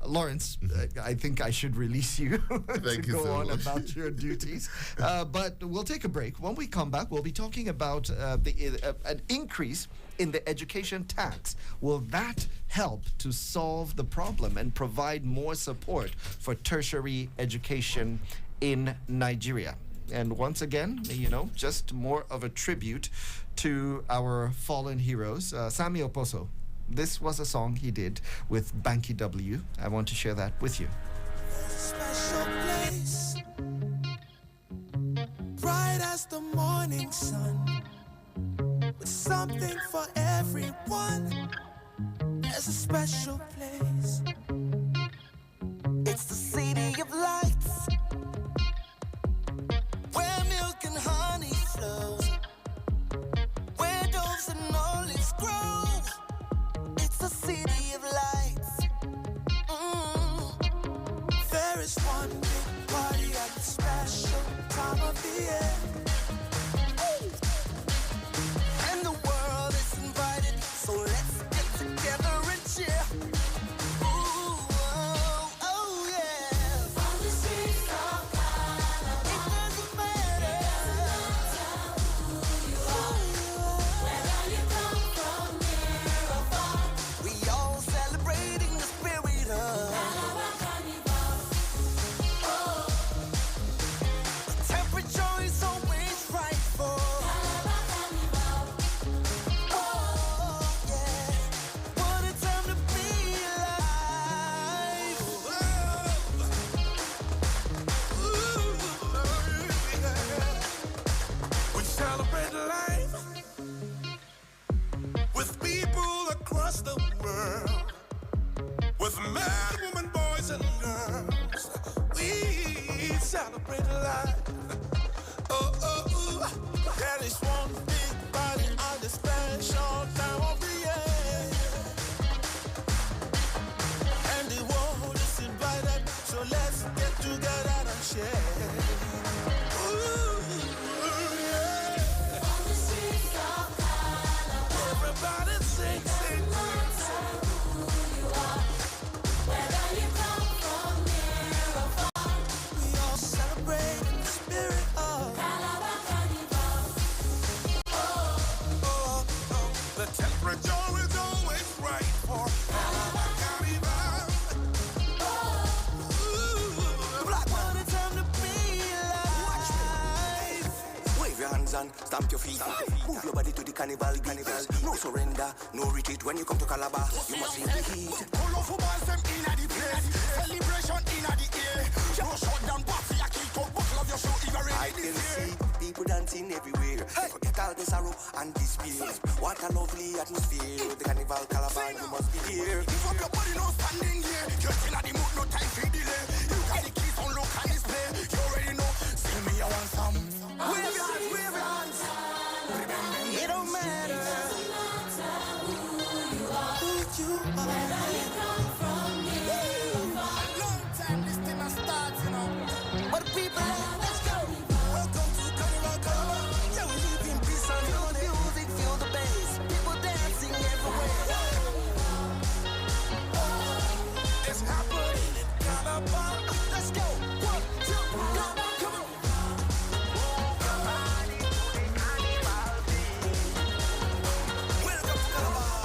Lawrence, I think I should release you to go on about your duties. But we'll take a break. When we come back, we'll be talking about an increase in the education tax. Will that help to solve the problem and provide more support for tertiary education in Nigeria? And once again, just more of a tribute to our fallen heroes. Sammy Oposo, this was a song he did with Banky W. I want to share that with you. Special place, bright as the morning sun, with something for everyone. There's a special place. It's the city of lights, where milk and honey flows, where doves and olives grow. It's the city of lights. There is one big party at the special time of the year, and the world is invited, so let's get together and cheer. Ooh, oh yeah. On the streets of Calabar, it doesn't matter who you are, whether you come from near or far. We all celebrating the spirit of Calabar Carnival. Oh, the temperature is always right for Calabar Carnival. Oh, yeah. What a time to be alive. We celebrate life with people across the world, with men, women, boys, and girls. We celebrate life. Oh, oh, oh. There is one big party on the special time of the year, and the world is invited, so let's get together and share. Ooh, yeah. On the streets of Calabar, everybody sing, sing, sing. Who you are, whether you come from near or far. We all celebrate in the Wave your hands and stamp your feet. Move your body to the carnival beat. No surrender, no retreat. When you come to Calabar, you must feel the heat. Pull off balls them in the place. Celebration in the air. No shut down party, I keep out buckle of your show. I can see people dancing everywhere. Forget all the sorrow and despair. What a lovely atmosphere. The carnival Calabar, you must be here. If up your body, no standing here. You're in the mood, no time for delay. You got the keys on look and display. You already know. See me, I want some. Wave your hands, wave your hands. It don't matter who you are. Where you come from, a long time this thing has started, you know. But people, let's go. Welcome to Carnival Calabar. Yeah, we live in peace and feel the music, feel the bass. People dancing everywhere. It's happening in Calabar. Let's go. 1, 2, come on. Welcome to Calabar.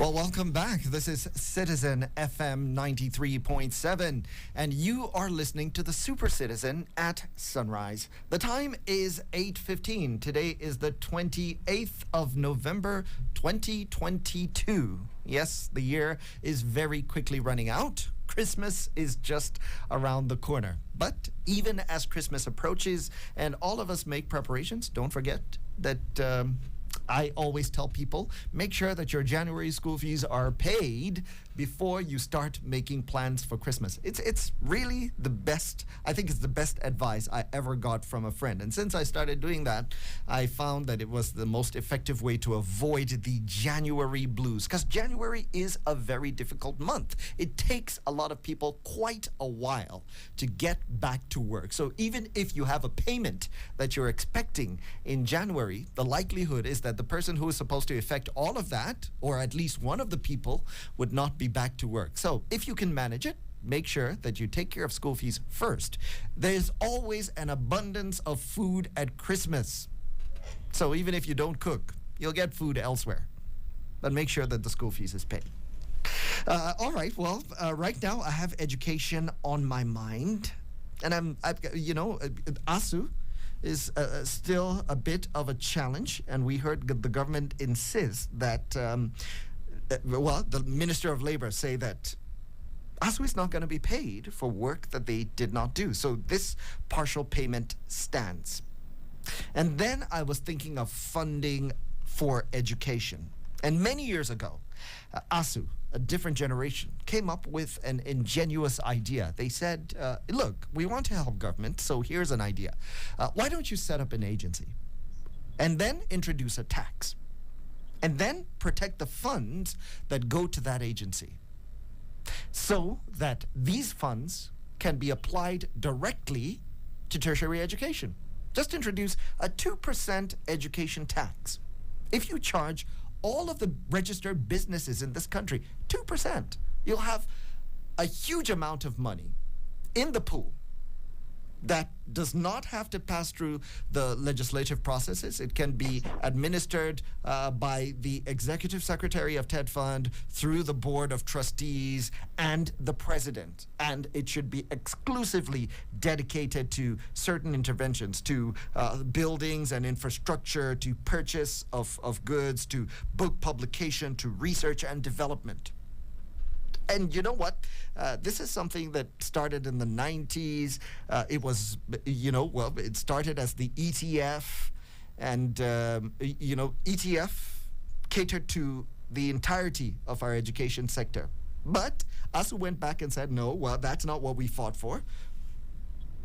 Well, welcome back. This is Citizen FM 93.7, and you are listening to the Super Citizen at Sunrise. The time is 8:15. Today is the 28th of November, 2022. Yes, the year is very quickly running out. Christmas is just around the corner. But even as Christmas approaches and all of us make preparations, don't forget that I always tell people, make sure that your January school fees are paid before you start making plans for Christmas. It's really the best, I think it's the best advice I ever got from a friend. And since I started doing that, I found that it was the most effective way to avoid the January blues. Because January is a very difficult month. It takes a lot of people quite a while to get back to work. So even if you have a payment that you're expecting in January, the likelihood is that the person who is supposed to effect all of that, or at least one of the people, would not be back to work. So if you can manage it, make sure that you take care of school fees first. There's always an abundance of food at Christmas. So even if you don't cook, you'll get food elsewhere. But make sure that the school fees is paid. All right, well, right now I have education on my mind. And ASU is still a bit of a challenge. And we heard the government insist that the Minister of Labor say that ASU is not going to be paid for work that they did not do. So this partial payment stands. And then I was thinking of funding for education. And many years ago, ASU, a different generation, came up with an ingenious idea. They said, look, we want to help government, so here's an idea. Why don't you set up an agency and then introduce a tax? And then protect the funds that go to that agency so that these funds can be applied directly to tertiary education. Just introduce a 2% education tax. If you charge all of the registered businesses in this country 2%, you'll have a huge amount of money in the pool that does not have to pass through the legislative processes. It can be administered by the executive secretary of TED Fund through the board of trustees and the president. And it should be exclusively dedicated to certain interventions, to buildings and infrastructure, to purchase of goods, to book publication, to research and development. And you know what? This is something that started in the 90s. It started as the ETF. And, ETF catered to the entirety of our education sector. But ASU went back and said, no, well, that's not what we fought for.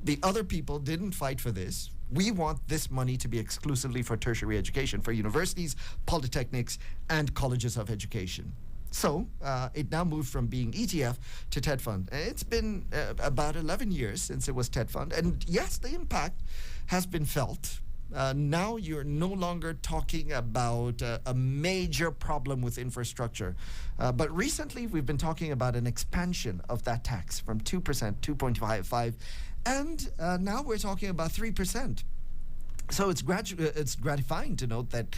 The other people didn't fight for this. We want this money to be exclusively for tertiary education, for universities, polytechnics, and colleges of education. So it now moved from being ETF to TED Fund. It's been about 11 years since it was TED Fund. And yes, the impact has been felt. Now you're no longer talking about a major problem with infrastructure. But recently we've been talking about an expansion of that tax from 2%, 2.55, and now we're talking about 3%. So it's gratifying to note that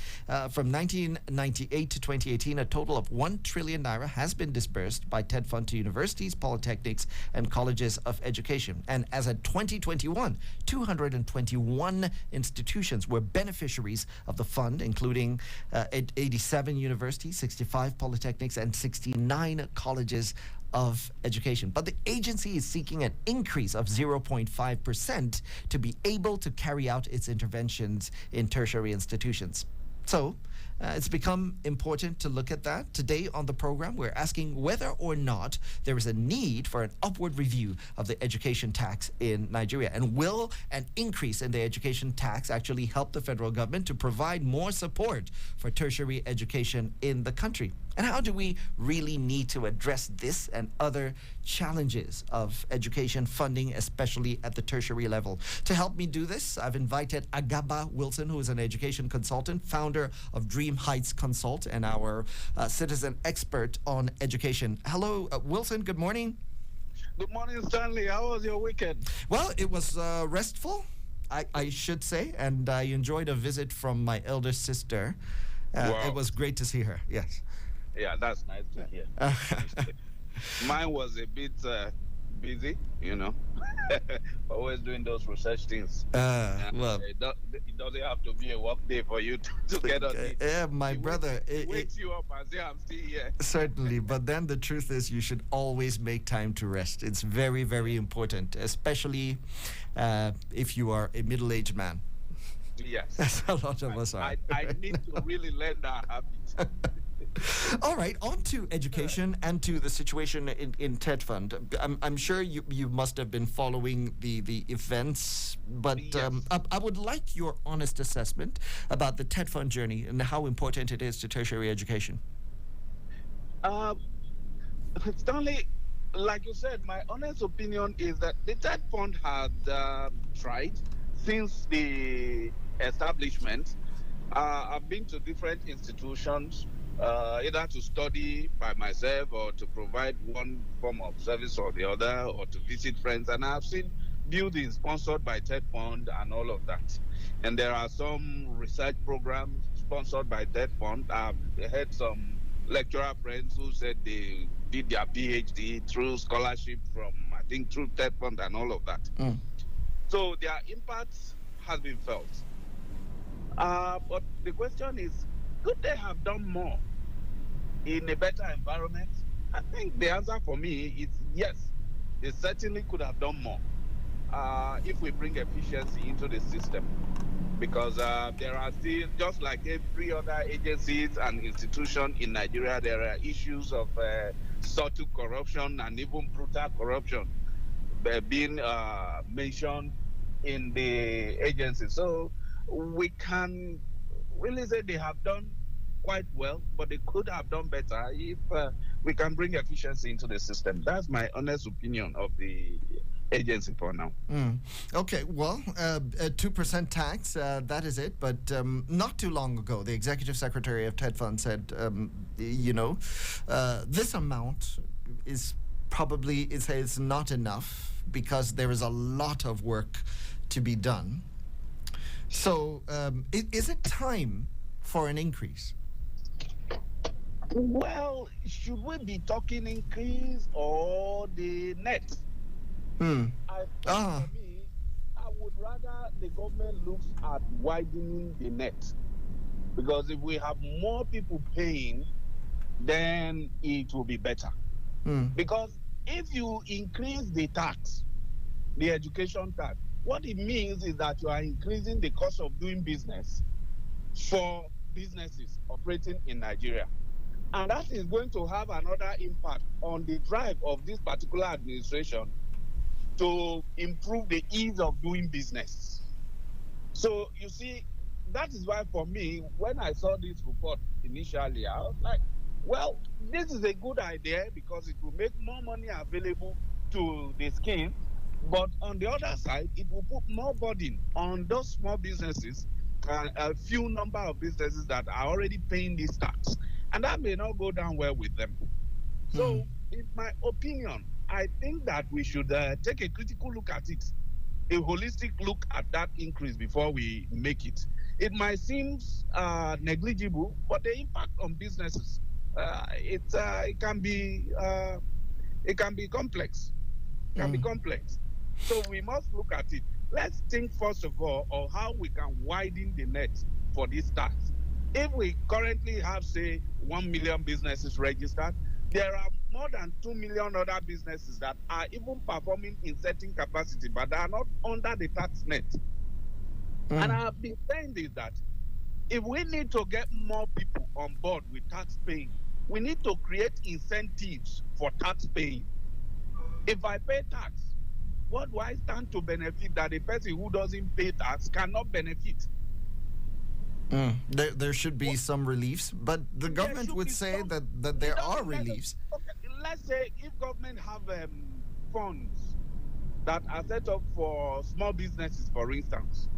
from 1998 to 2018, a total of 1 trillion naira has been disbursed by TED Fund to universities, polytechnics, and colleges of education. And as of 2021, 221 institutions were beneficiaries of the fund, including 87 universities, 65 polytechnics, and 69 colleges of education. But the agency is seeking an increase of 0.5% to be able to carry out its interventions in tertiary institutions. So it's become important to look at that. Today on the program, we're asking whether or not there is a need for an upward review of the education tax in Nigeria. And will an increase in the education tax actually help the federal government to provide more support for tertiary education in the country? And how do we really need to address this and other challenges of education funding, especially at the tertiary level? To help me do this, I've invited Agaba Wilson, who is an education consultant, founder of Dream Heights Consult, and our citizen expert on education. Hello, Wilson, good morning. Good morning, Stanley. How was your weekend? Well, it was restful, I should say, and I enjoyed a visit from my elder sister. Wow. It was great to see her, yes. Yeah, that's nice to hear. Mine was a bit busy, always doing those research things. Well, It doesn't have to be a work day for you to get on it. yeah, my brother. Wakes you up and say, I'm still here. Certainly, but then the truth is, you should always make time to rest. It's very, very important, especially if you are a middle-aged man. Yes. As a lot of us are. I need to really learn that habit. All right, on to education and to the situation in TED Fund. I'm sure you must have been following the events, but Yes. I would like your honest assessment about the TED Fund journey and how important it is to tertiary education. Stanley, like you said, my honest opinion is that the TED Fund had tried since the establishment. I've been to different institutions, either to study by myself or to provide one form of service or the other, or to visit friends. And I've seen buildings sponsored by TED Fund and all of that. And there are some research programs sponsored by TED Fund. I've had some lecturer friends who said they did their PhD through scholarship from, I think, through TED Fund and all of that. So their impact has been felt. But the question is, could they have done more in a better environment? I think the answer for me is yes. They certainly could have done more if we bring efficiency into the system. Because there are still, just like every other agencies and institution in Nigeria, there are issues of subtle corruption and even brutal corruption being mentioned in the agency. So we can really say they have done quite well, but they could have done better if we can bring efficiency into the system. That's my honest opinion of the agency for now. Okay, well, 2% tax, that is it. But not too long ago, the executive secretary of TED Fund said, this amount is probably, it's not enough because there is a lot of work to be done. So is it time for an increase? Well, should we be talking increase or the net? For me, I would rather the government looks at widening the net. Because if we have more people paying, then it will be better. Because if you increase the tax, the education tax, what it means is that you are increasing the cost of doing business for businesses operating in Nigeria. And that is going to have another impact on the drive of this particular administration to improve the ease of doing business. So you see, that is why for me, when I saw this report initially, I was like, well, this is a good idea because it will make more money available to the scheme. But on the other side, it will put more burden on those small businesses, a few number of businesses that are already paying this tax. And that may not go down well with them. So, in my opinion, I think that we should take a critical look at it, a holistic look at that increase before we make it. It might seem negligible, but the impact on businesses, it can be complex. So we must look at it. Let's think first of all on how we can widen the net for this tax. If we currently have, say, 1 million businesses registered, there are more than 2 million other businesses that are even performing in certain capacity, but they are not under the tax net. And I've been saying this, that if we need to get more people on board with tax paying, we need to create incentives for tax paying. If I pay tax, what do I stand to benefit that the person who doesn't pay tax cannot benefit? There should be some reliefs, but the government would say that there are reliefs. Okay, let's say if government have funds that are set up for small businesses, for instance,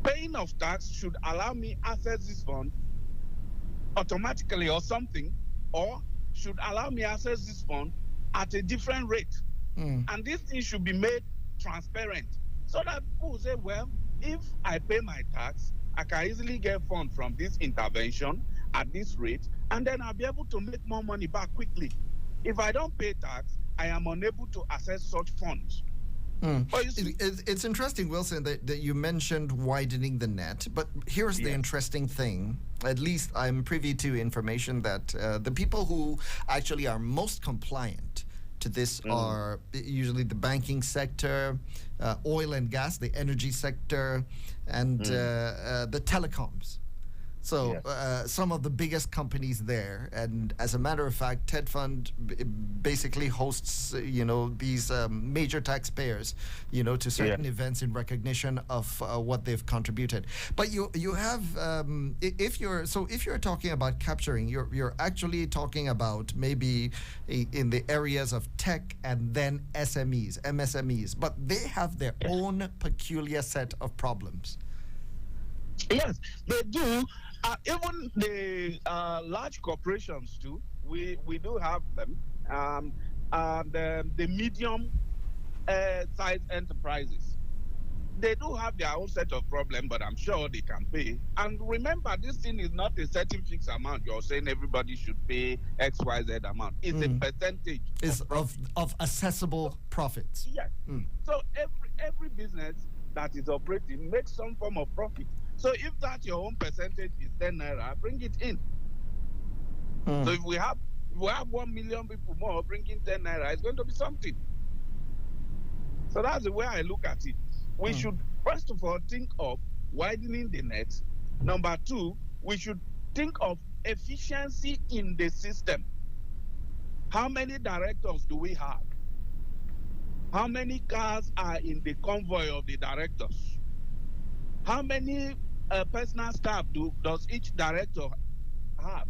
paying of tax should allow me access this fund automatically or something, or should allow me access this fund at a different rate. And this thing should be made transparent so that people say, well, if I pay my tax, I can easily get funds from this intervention, at this rate, and then I'll be able to make more money back quickly. If I don't pay tax, I am unable to access such funds. Oh, it's interesting, Wilson, that you mentioned widening the net, but here's the interesting thing. At least I'm privy to information that the people who actually are most compliant to this are usually the banking sector, oil and gas, the energy sector, and the telecoms. So some of the biggest companies there, and as a matter of fact, TED Fund basically hosts, these major taxpayers, to certain events in recognition of what they've contributed. But you have, if you're talking about capturing, you're actually talking about maybe in the areas of tech and then SMEs, MSMEs, but they have their own peculiar set of problems. Yes, they do. Even the large corporations too. We do have them. The medium size enterprises. They do have their own set of problems, but I'm sure they can pay. And remember, this thing is not a certain fixed amount. You're saying everybody should pay XYZ amount. It's a percentage. Is of accessible profits. Yes. So every business that is operating makes some form of profit. So if that your own percentage is 10 naira, bring it in. So if we have 1 million people more bringing 10 naira, it's going to be something. So that's the way I look at it. We should first of all think of widening the net. Number two, we should think of efficiency in the system. How many directors do we have? How many cars are in the convoy of the directors? How many personal staff does each director have?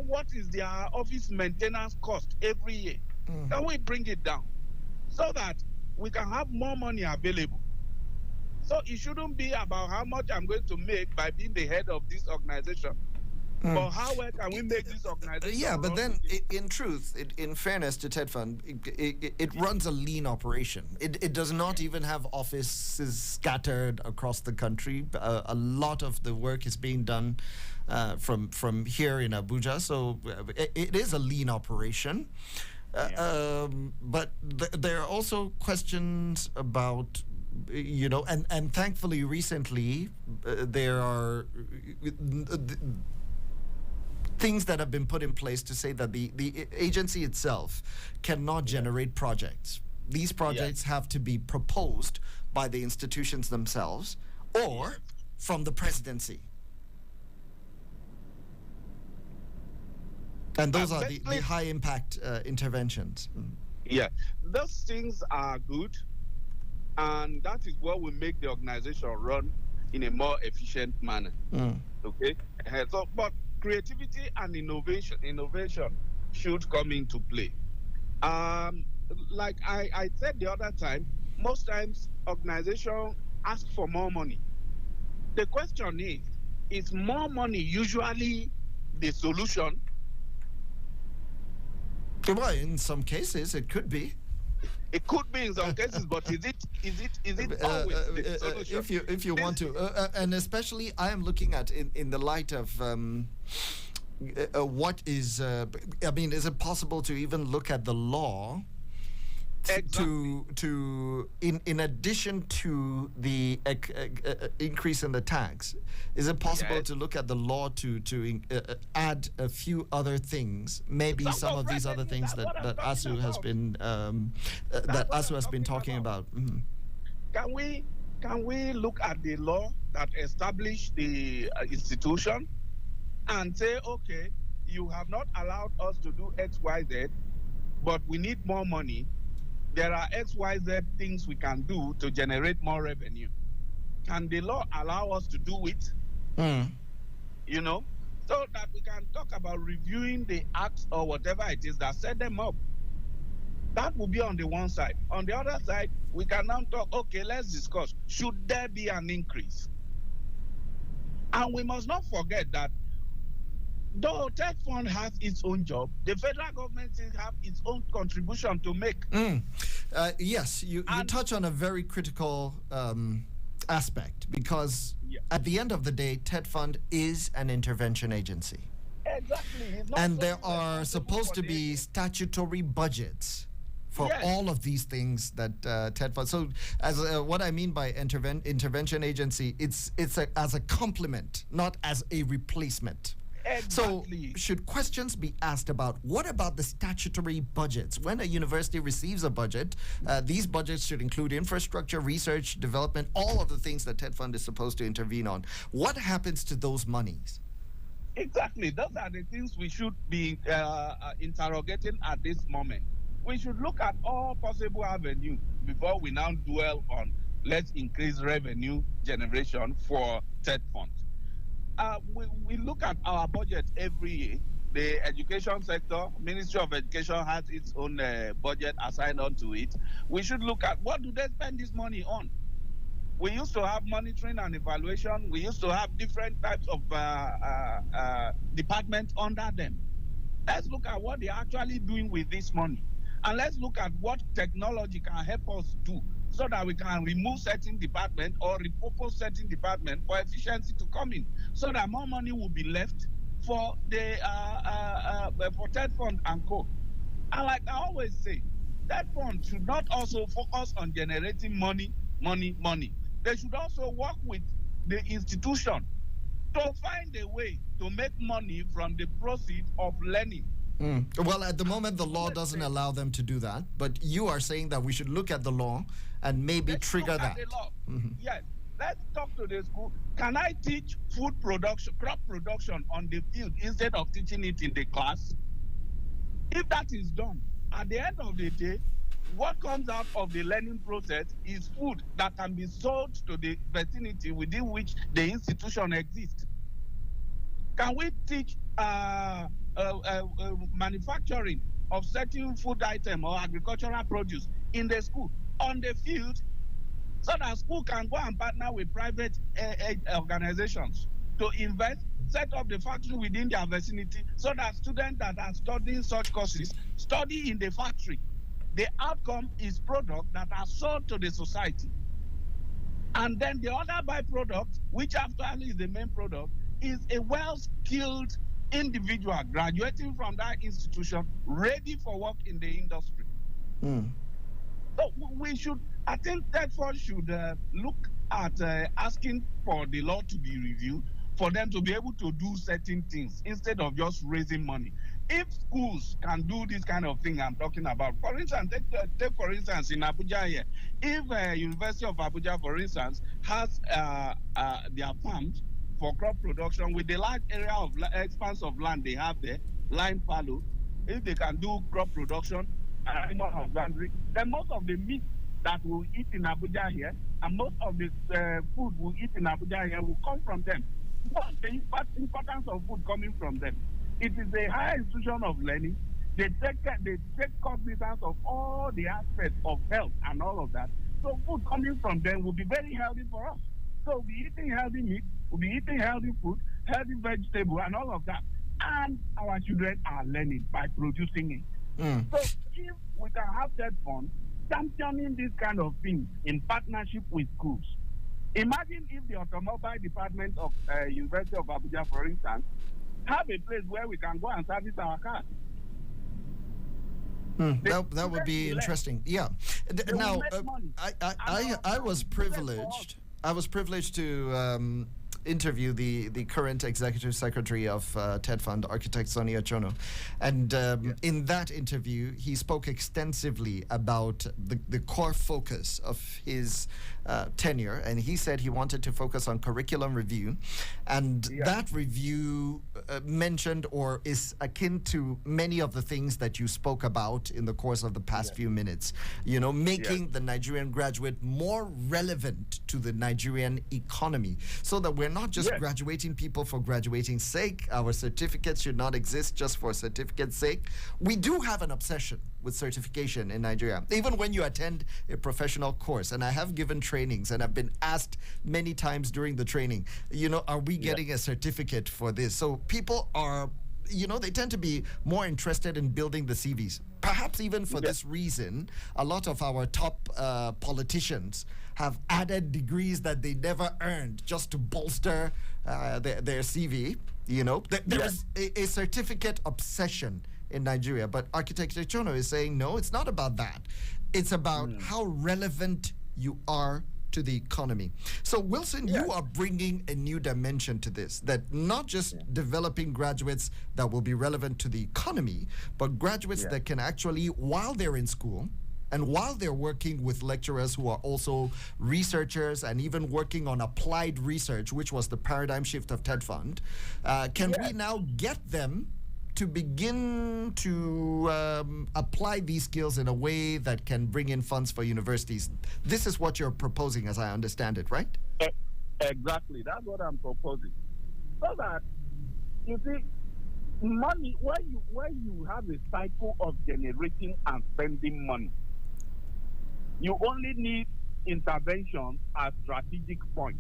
What is their office maintenance cost every year? Can we bring it down so that we can have more money available? So it shouldn't be about how much I'm going to make by being the head of this organization. But how well can we make this organization? Yeah, but then in truth, in fairness to TED Fund, it runs a lean operation. It does not even have offices scattered across the country. A lot of the work is being done from here in Abuja. So it is a lean operation. But there are also questions about, and thankfully recently there are things that have been put in place to say that the agency itself cannot generate projects. These projects have to be proposed by the institutions themselves or from the presidency. And those are the high impact interventions. Yeah, those things are good, and that is what will make the organization run in a more efficient manner. Okay, but creativity and innovation should come into play. Like I said the other time, most times organizations ask for more money. The question is more money usually the solution? Well, in some cases it could be. It could be in some cases, but is it always the solution? If you want to, and especially I am looking at in the light of what is. Is it possible to even look at the law? To in addition to the increase in the tax, is it possible to look at the law to add a few other things? Maybe some of these other things that ASU has been talking about. Can we look at the law that established the institution and say, okay, you have not allowed us to do X, Y, Z, but we need more money. There are XYZ things we can do to generate more revenue. Can the law allow us to do it? So that we can talk about reviewing the acts or whatever it is that set them up. That will be on the one side. On the other side, we can now talk, okay, let's discuss, should there be an increase? And we must not forget that though TED Fund has its own job, the federal government still have its own contribution to make. Yes, you touch on a very critical aspect, because at the end of the day, TED Fund is an intervention agency. Exactly. And there are supposed to be statutory budgets for all of these things that TED Fund. So, as what I mean by intervention agency, it's as a complement, not as a replacement. Exactly. So, should questions be asked about what about the statutory budgets? When a university receives a budget, these budgets should include infrastructure, research, development, all of the things that TED Fund is supposed to intervene on. What happens to those monies? Exactly. Those are the things we should be interrogating at this moment. We should look at all possible avenues before we now dwell on let's increase revenue generation for TED Fund. We look at our budget every year. The education sector, Ministry of Education has its own budget assigned onto it. We should look at what do they spend this money on. We used to have monitoring and evaluation. We used to have different types of departments under them. Let's look at what they're actually doing with this money. And let's look at what technology can help us do so that we can remove certain department or repurpose certain department for efficiency to come in, so that more money will be left for the for TED Fund and co. And like I always say, TED Fund should not also focus on generating money. They should also work with the institution to find a way to make money from the proceeds of learning. Well, at the moment, the law doesn't allow them to do that. But you are saying that we should look at the law and maybe trigger that. The law. Yes. Let's talk to the school. Can I teach food production, crop production on the field instead of teaching it in the class? If that is done, at the end of the day, what comes out of the learning process is food that can be sold to the vicinity within which the institution exists. Can we teach manufacturing of certain food item or agricultural produce in the school on the field, so that school can go and partner with private organizations to invest, set up the factory within their vicinity, so that students that are studying such courses study in the factory. The outcome is product that are sold to the society. And then the other byproduct, which actually is the main product, is a well-skilled individual graduating from that institution, ready for work in the industry. So we should, I think TEDFord should look at asking for the law to be reviewed, for them to be able to do certain things instead of just raising money. If schools can do this kind of thing I'm talking about, for instance, take for instance in Abuja here, if University of Abuja, for instance, has their farms for crop production with the large area of expanse of land they have there, line fallow, if they can do crop production, animal husbandry, then most of the meat that we'll eat in Abuja here and most of the food we'll eat in Abuja here will come from them. What's the importance of food coming from them? It is a higher institution of learning. They take cognizance of all the aspects of health and all of that. So food coming from them will be very healthy for us. So we'll be eating healthy meat, we'll be eating healthy food, healthy vegetable, and all of that. And our children are learning by producing it. So if we can have that fund championing this kind of thing in partnership with schools. Imagine if the automobile department of University of Abuja, for instance, have a place where we can go and service our cars. That would be interesting. Yeah. Now, I was privileged. I was privileged to interview the current executive secretary of TED Fund, architect Sonny Ochono. And in that interview, he spoke extensively about the core focus of his tenure. And he said he wanted to focus on curriculum review. And that review mentioned or is akin to many of the things that you spoke about in the course of the past few minutes. You know, making the Nigerian graduate more relevant to the Nigerian economy, so that we're not just graduating people for graduating's sake. Our certificates should not exist just for certificate's sake. We do have an obsession with certification in Nigeria, even when you attend a professional course. And I have given trainings and I've been asked many times during the training, you know, are we getting a certificate for this? So people are they tend to be more interested in building the CVs. Perhaps even for this reason, a lot of our top politicians have added degrees that they never earned just to bolster their CV. There is a certificate obsession in Nigeria, but Architect Echono is saying, no, it's not about that. It's about how relevant you are to the economy. So, Wilson, you are bringing a new dimension to this, that not just developing graduates that will be relevant to the economy, but graduates that can actually, while they're in school, and while they're working with lecturers who are also researchers and even working on applied research, which was the paradigm shift of TED Fund, can we now get them to begin to apply these skills in a way that can bring in funds for universities? This is what you're proposing, as I understand it, right? Exactly. That's what I'm proposing. So that, you see, money, when you have a cycle of generating and spending money, you only need intervention at strategic points,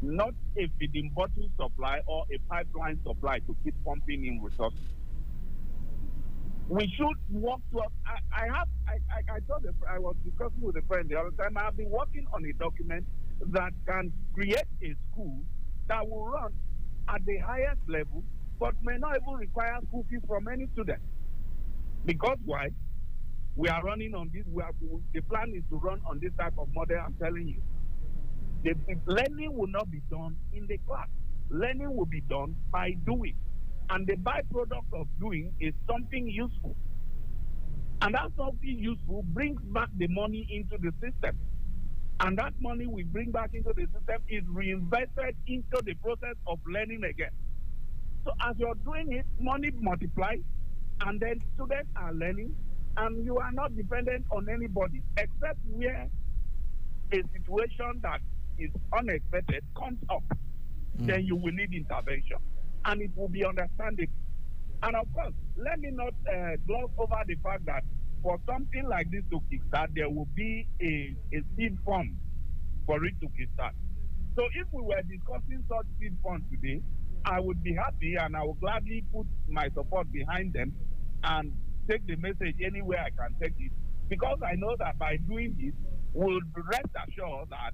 not a feeding bottle supply or a pipeline supply to keep pumping in resources. We should work to. I was discussing with a friend the other time. I have been working on a document that can create a school that will run at the highest level, but may not even require school fees from any student. Because why? We are running on this. The plan is to run on this type of model. I'm telling you. The learning will not be done in the class. Learning will be done by doing. And the byproduct of doing is something useful. And that something useful brings back the money into the system. And that money we bring back into the system is reinvested into the process of learning again. So as you're doing it, money multiplies, and then students are learning, and you are not dependent on anybody, except where a situation that is unexpected comes up, then you will need intervention, and it will be understandable. And of course, let me not gloss over the fact that for something like this to kickstart, there will be a seed fund for it to kickstart. So if we were discussing such seed funds today, I would be happy and I would gladly put my support behind them and take the message anywhere I can take it, because I know that by doing this, we'll rest assured that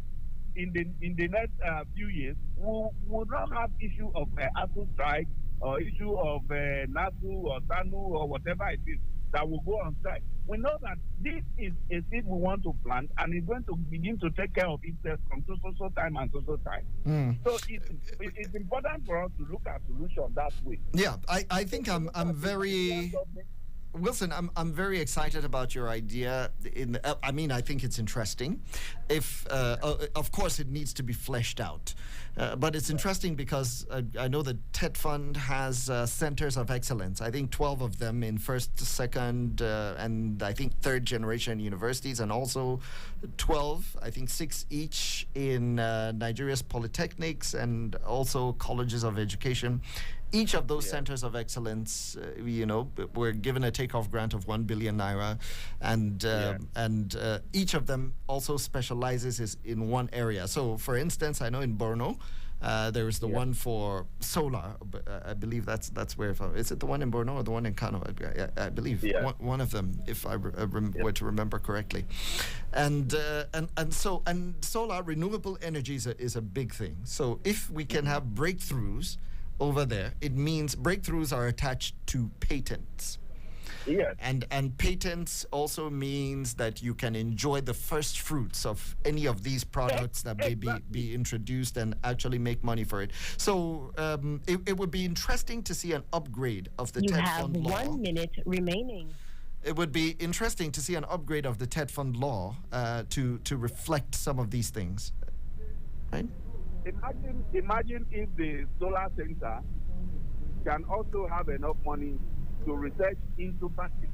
in the next few years, we'll not have issue of ASU strike or issue of NASU or SANU or whatever it is that will go on strike. We know that this is a seed we want to plant, and it's going to begin to take care of itself from so time and so time. So it's important for us to look at solutions that way. Yeah, I think I'm very... Wilson, I'm very excited about your idea. I think it's interesting. Of course, it needs to be fleshed out. But it's interesting because I know the TED Fund has centers of excellence. I think 12 of them in first, second, and I think third generation universities, and also 12, I think 6 each in Nigeria's polytechnics and also colleges of education. Each of those centers of excellence, were given a takeoff grant of 1 billion naira, and each of them also specializes in one area. So, for instance, I know in Borno, there is the one for solar. I believe that's where. Is it the one in Borno or the one in Kano? I believe one of them, if I were to remember correctly. And solar, renewable energy is a big thing. So if we can have breakthroughs over there, it means breakthroughs are attached to patents. Yes. And patents also means that you can enjoy the first fruits of any of these products that may be introduced and actually make money for it. So it would be interesting to see an upgrade of the TED Fund law. You have 1 minute remaining. It would be interesting to see an upgrade of the TED Fund law to reflect some of these things. Right? Imagine if the solar center can also have enough money to research into batteries.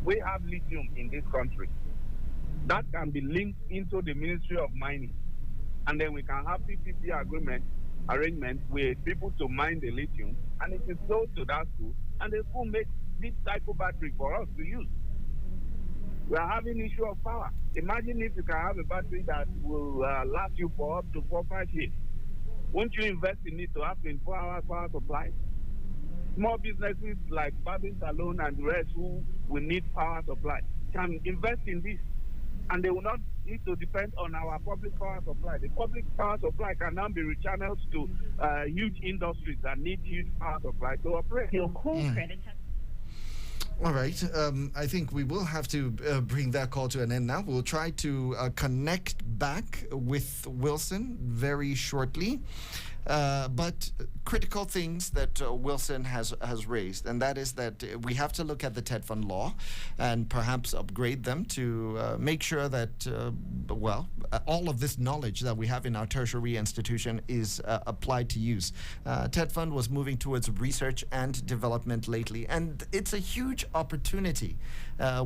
We have lithium in this country. That can be linked into the Ministry of Mining. And then we can have PPP arrangement with people to mine the lithium, and it is sold to that school, and the school makes this cycle battery for us to use. We are having issue of power. Imagine if you can have a battery that will last you for up to 4 or 5 years. Won't you invest in it to have 24-hour power supply? small businesses like barbing salon and the rest who will need power supply can invest in this, and they will not need to depend on our public power supply. The public power supply can now be rechanneled to huge industries that need huge power supply to operate. Your call credit. All right. I think we will have to bring that call to an end now. We'll try to connect back with Wilson very shortly. But critical things that Wilson has raised, and that is that we have to look at the TED Fund law and perhaps upgrade them to make sure that, all of this knowledge that we have in our tertiary institution is applied to use. TED Fund was moving towards research and development lately, and it's a huge opportunity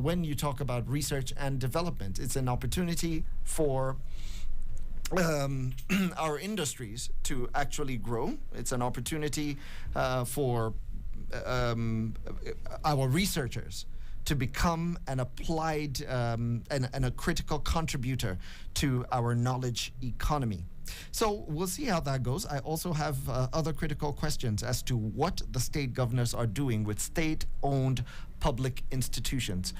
when you talk about research and development. It's an opportunity for our industries to actually grow. It's an opportunity for our researchers to become an applied and a critical contributor to our knowledge economy. So we'll see how that goes. I also have other critical questions as to what the state governors are doing with state-owned public institutions.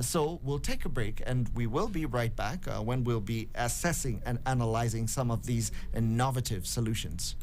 So we'll take a break, and we will be right back when we'll be assessing and analyzing some of these innovative solutions.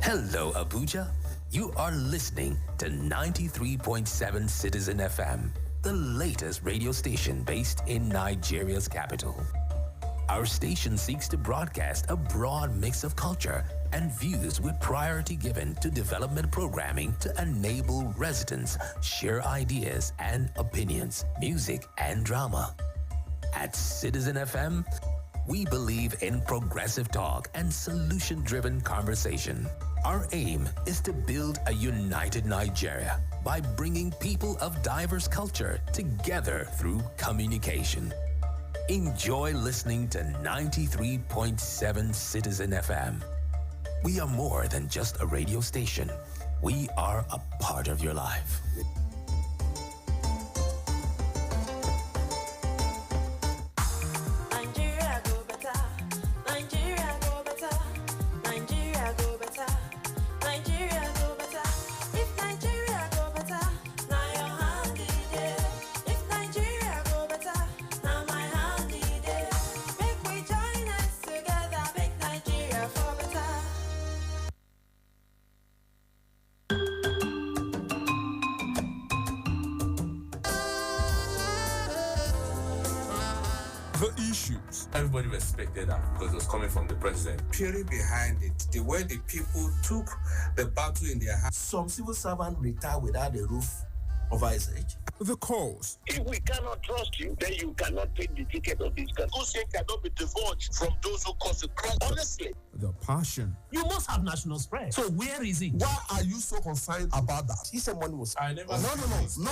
Hello, Abuja. You are listening to 93.7 Citizen FM, the latest radio station based in Nigeria's capital. Our station seeks to broadcast a broad mix of culture and views with priority given to development programming to enable residents share ideas and opinions, music and drama. At Citizen FM, we believe in progressive talk and solution-driven conversation. Our aim is to build a united Nigeria by bringing people of diverse culture together through communication. Enjoy listening to 93.7 Citizen FM. We are more than just a radio station. We are a part of your life. Everybody respected that because it was coming from the president. Theory behind it, the way the people took the battle in their hands. Some civil servant retired without a roof over his head. The cause. If we cannot trust you, then you cannot take the ticket of this country. Hussein cannot be divulged from those who cause the crime. Honestly. The passion. You must have national spread. So where is it? Why are you so concerned about that? He said money was. I never. No.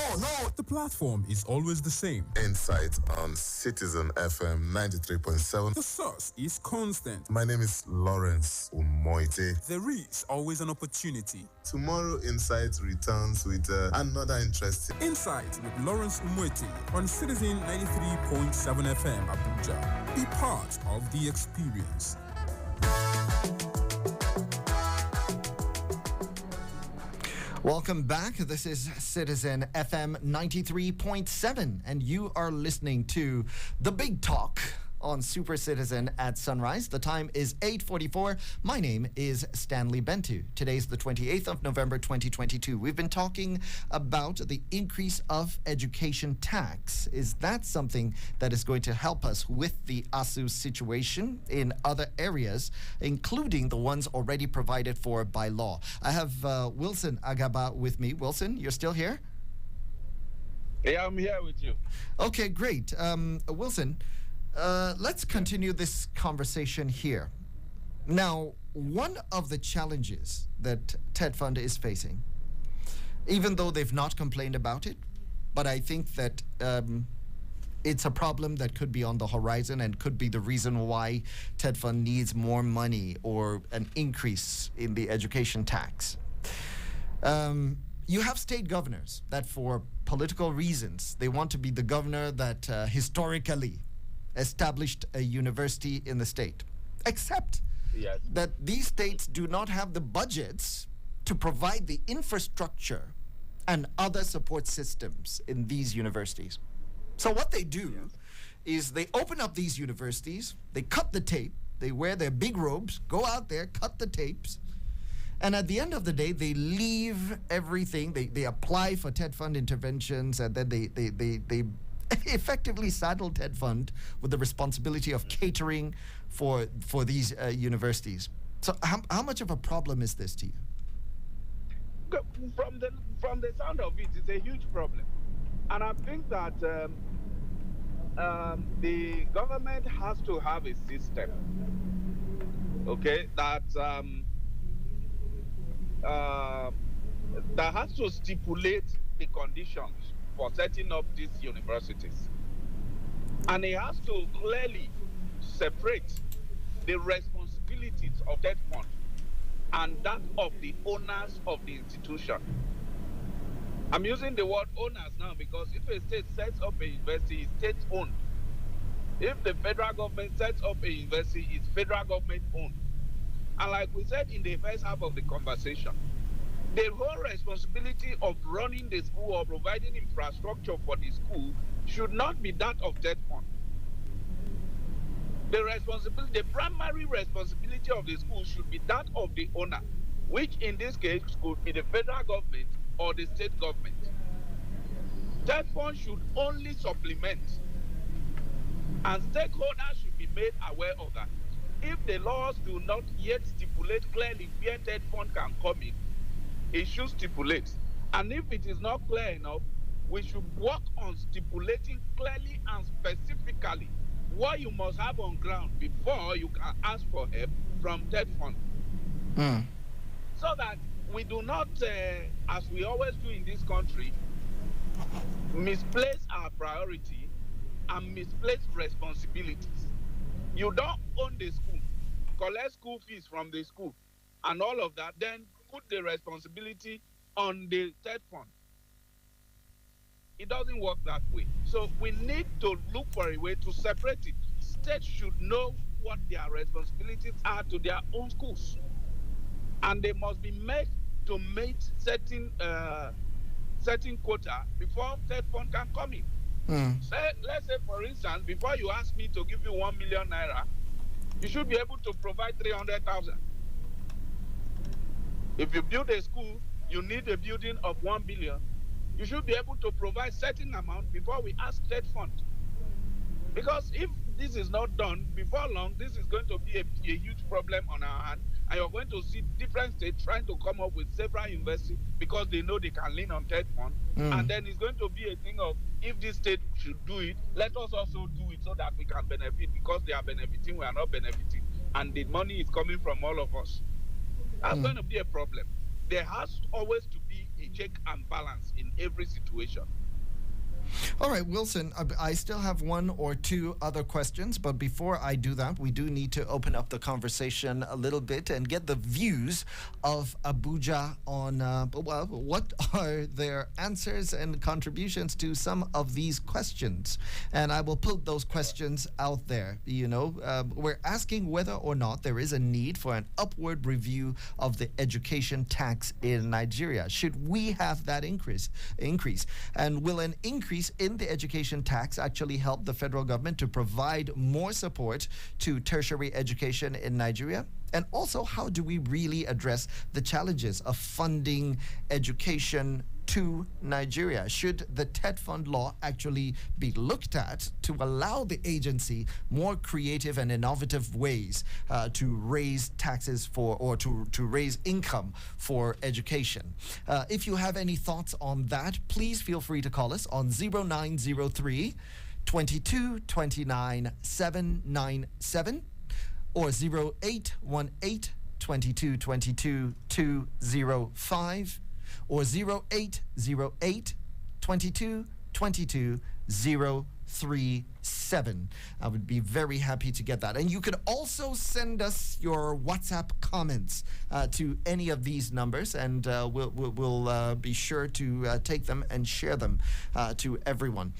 The platform is always the same. Insight on Citizen FM 93.7. The source is constant. My name is Lawrence Umoite. There is always an opportunity. Tomorrow, Insight returns with another interesting. Insight with Lawrence Umoite on Citizen 93.7 FM Abuja. Be part of the experience. Welcome back. This is Citizen FM 93.7, and you are listening to The Big Talk on Super Citizen at Sunrise. The time is 8:44. My name is Stanley Bentu. Today's the 28th of November 2022. We've been talking about the increase of education tax. Is that something that is going to help us with the ASU situation in other areas, including the ones already provided for by law? I have Wilson Agaba with me. Wilson, you're still here? Yeah, I'm here with you. Okay, great. Wilson, let's continue this conversation here. Now, one of the challenges that TED Fund is facing, even though they've not complained about it, but I think that it's a problem that could be on the horizon and could be the reason why TED Fund needs more money or an increase in the education tax. You have state governors that, for political reasons, they want to be the governor that historically established a university in the state, except that these states do not have the budgets to provide the infrastructure and other support systems in these universities. So what they do is they open up these universities, they cut the tape, they wear their big robes, go out there, cut the tapes, and at the end of the day, they leave everything. They apply for TED Fund interventions, and then they effectively saddle TED Fund with the responsibility of catering for these universities. So how much of a problem is this to you? From the sound of it, it's a huge problem. And I think that the government has to have a system, okay, that has to stipulate the conditions for setting up these universities. And it has to clearly separate the responsibilities of that fund and that of the owners of the institution. I'm using the word owners now because if a state sets up a university, it's state-owned. If the federal government sets up a university, it's federal government-owned. And like we said in the first half of the conversation, the whole responsibility of running the school or providing infrastructure for the school should not be that of TED Fund. The primary responsibility of the school should be that of the owner, which in this case could be the federal government or the state government. TED Fund should only supplement, and stakeholders should be made aware of that. If the laws do not yet stipulate clearly where TED Fund can come in, it should stipulate. And if it is not clear enough, we should work on stipulating clearly and specifically what you must have on ground before you can ask for help from TED Fund. So that we do not, as we always do in this country, misplace our priority and misplace responsibilities. You don't own the school, collect school fees from the school, and all of that, then put the responsibility on the TED Fund. It doesn't work that way. So we need to look for a way to separate it. States should know what their responsibilities are to their own schools. And they must be made to meet certain quota before TED Fund can come in. Let's say, for instance, before you ask me to give you 1 million naira, you should be able to provide 300,000. If you build a school, you need a building of 1 billion. You should be able to provide certain amount before we ask TED Fund. Because if this is not done, before long, this is going to be a huge problem on our hand. And you're going to see different states trying to come up with several universities because they know they can lean on TED Fund. And then it's going to be a thing of, if this state should do it, let us also do it so that we can benefit. Because they are benefiting, we are not benefiting. And the money is coming from all of us. That's going to be a problem. There has always to be a check and balance in every situation. All right, Wilson, I still have one or two other questions, but before I do that, we do need to open up the conversation a little bit and get the views of Abuja on what are their answers and contributions to some of these questions. And I will put those questions out there. We're asking whether or not there is a need for an upward review of the education tax in Nigeria. Should we have that increase? And will an increase increase in the education tax actually help the federal government to provide more support to tertiary education in Nigeria? And also, how do we really address the challenges of funding education to Nigeria? Should the TED Fund law actually be looked at to allow the agency more creative and innovative ways to raise taxes for, or to raise income for education? If you have any thoughts on that, please feel free to call us on 0903 22 29 797 or 0818 22 22 205 or 0808 22 22 037. I would be very happy to get that. And you could also send us your WhatsApp comments to any of these numbers, and we'll be sure to take them and share them to everyone.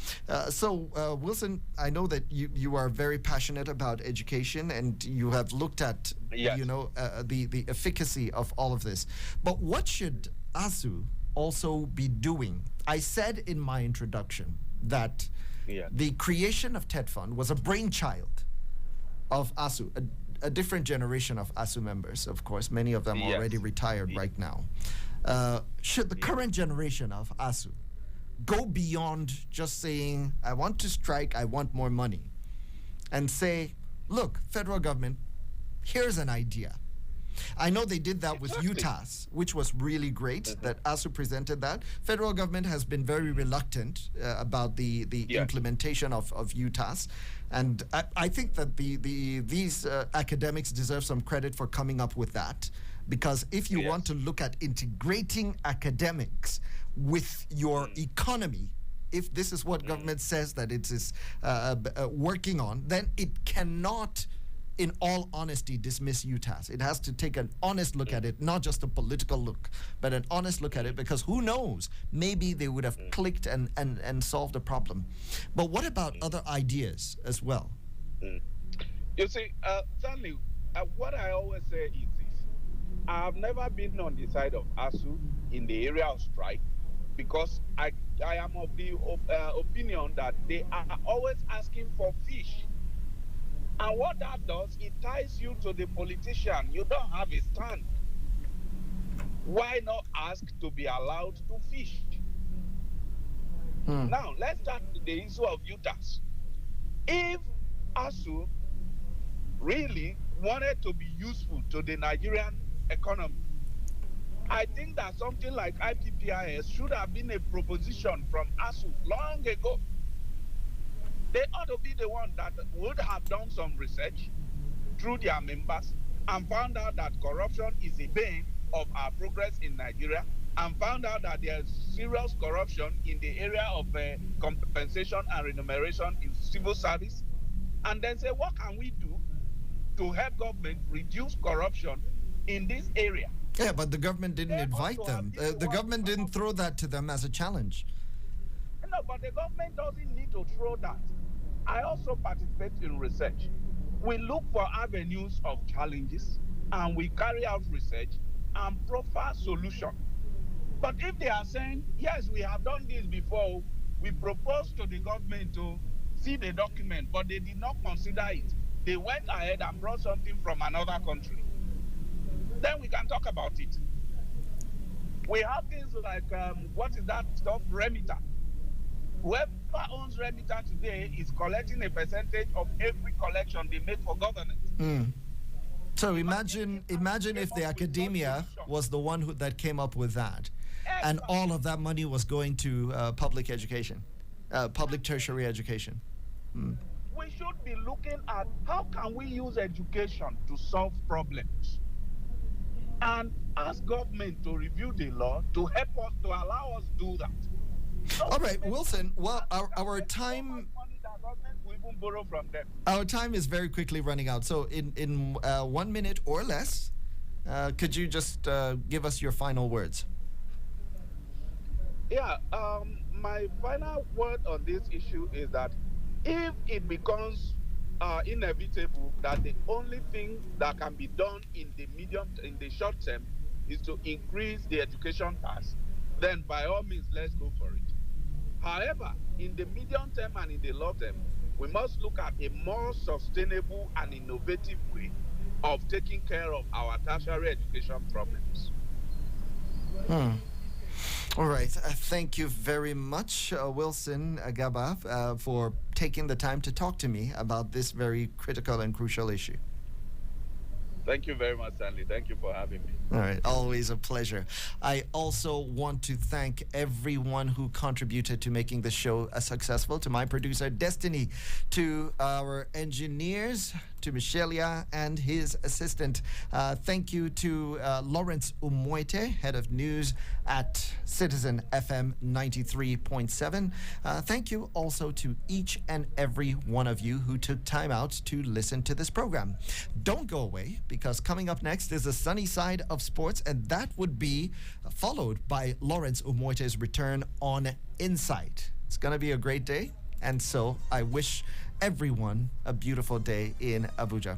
So, Wilson, I know that you are very passionate about education, and you have looked at, the efficacy of all of this. But what should ASU also be doing? I said in my introduction that the creation of TED Fund was a brainchild of ASU, a different generation of ASU members, of course. Many of them already retired right now. Should the current generation of ASU go beyond just saying, I want to strike, I want more money, and say, look, federal government, here's an idea. I know they did that with UTAS, which was really great, that ASU presented that. Federal government has been very reluctant about the implementation of UTAS. And I think that these academics deserve some credit for coming up with that. Because if you want to look at integrating academics with your economy, if this is what government says that it is working on, then it cannot, in all honesty, dismiss UTAS. It has to take an honest look at it, not just a political look, but an honest look at it, because who knows, maybe they would have clicked and solved the problem. But what about other ideas as well? You see, Stanley, what I always say is this. I have never been on the side of ASU in the area of strike, because I am of the opinion that they are always asking for fish. And what that does, it ties you to the politician. You don't have a stand. Why not ask to be allowed to fish? Now, let's start with the issue of UTAS. If ASU really wanted to be useful to the Nigerian economy, I think that something like IPPIS should have been a proposition from ASU long ago. They ought to be the one that would have done some research through their members and found out that corruption is a bane of our progress in Nigeria, and found out that there's serious corruption in the area of compensation and remuneration in civil service, and then say, what can we do to help government reduce corruption in this area? Yeah, but the government didn't invite them. The government didn't throw that to them as a challenge. No, but the government doesn't need to throw that. I also participate in research. We look for avenues of challenges, and we carry out research and proffer solution. But if they are saying, yes, we have done this before, we proposed to the government to see the document, but they did not consider it. They went ahead and brought something from another country. Then we can talk about it. We have things like, what is that stuff? Remitter. Whoever owns Remitter today is collecting a percentage of every collection they make for government. So imagine if the academia was the one that came up with that, and all of that money was going to public education, public tertiary education. We should be looking at how can we use education to solve problems, and ask government to review the law to help us, to allow us do that. All right, Wilson. Well, our time. Our time is very quickly running out. So, in 1 minute or less, could you just give us your final words? Yeah. My final word on this issue is that if it becomes inevitable that the only thing that can be done in the short term is to increase the education tax, then by all means, let's go for it. However, in the medium term and in the long term, we must look at a more sustainable and innovative way of taking care of our tertiary education problems. All right. Thank you very much, Wilson Agaba, for taking the time to talk to me about this very critical and crucial issue. Thank you very much, Stanley. Thank you for having me. All right, always a pleasure. I also want to thank everyone who contributed to making the show successful, to my producer, Destiny, to our engineers, to Michelia and his assistant. Thank you to Lawrence Umoite, head of news at Citizen FM 93.7. Thank you also to each and every one of you who took time out to listen to this program. Don't go away, because coming up next is the sunny side of sports, and that would be followed by Lawrence Umoite's return on Insight. It's going to be a great day, and so I wish everyone a beautiful day in Abuja.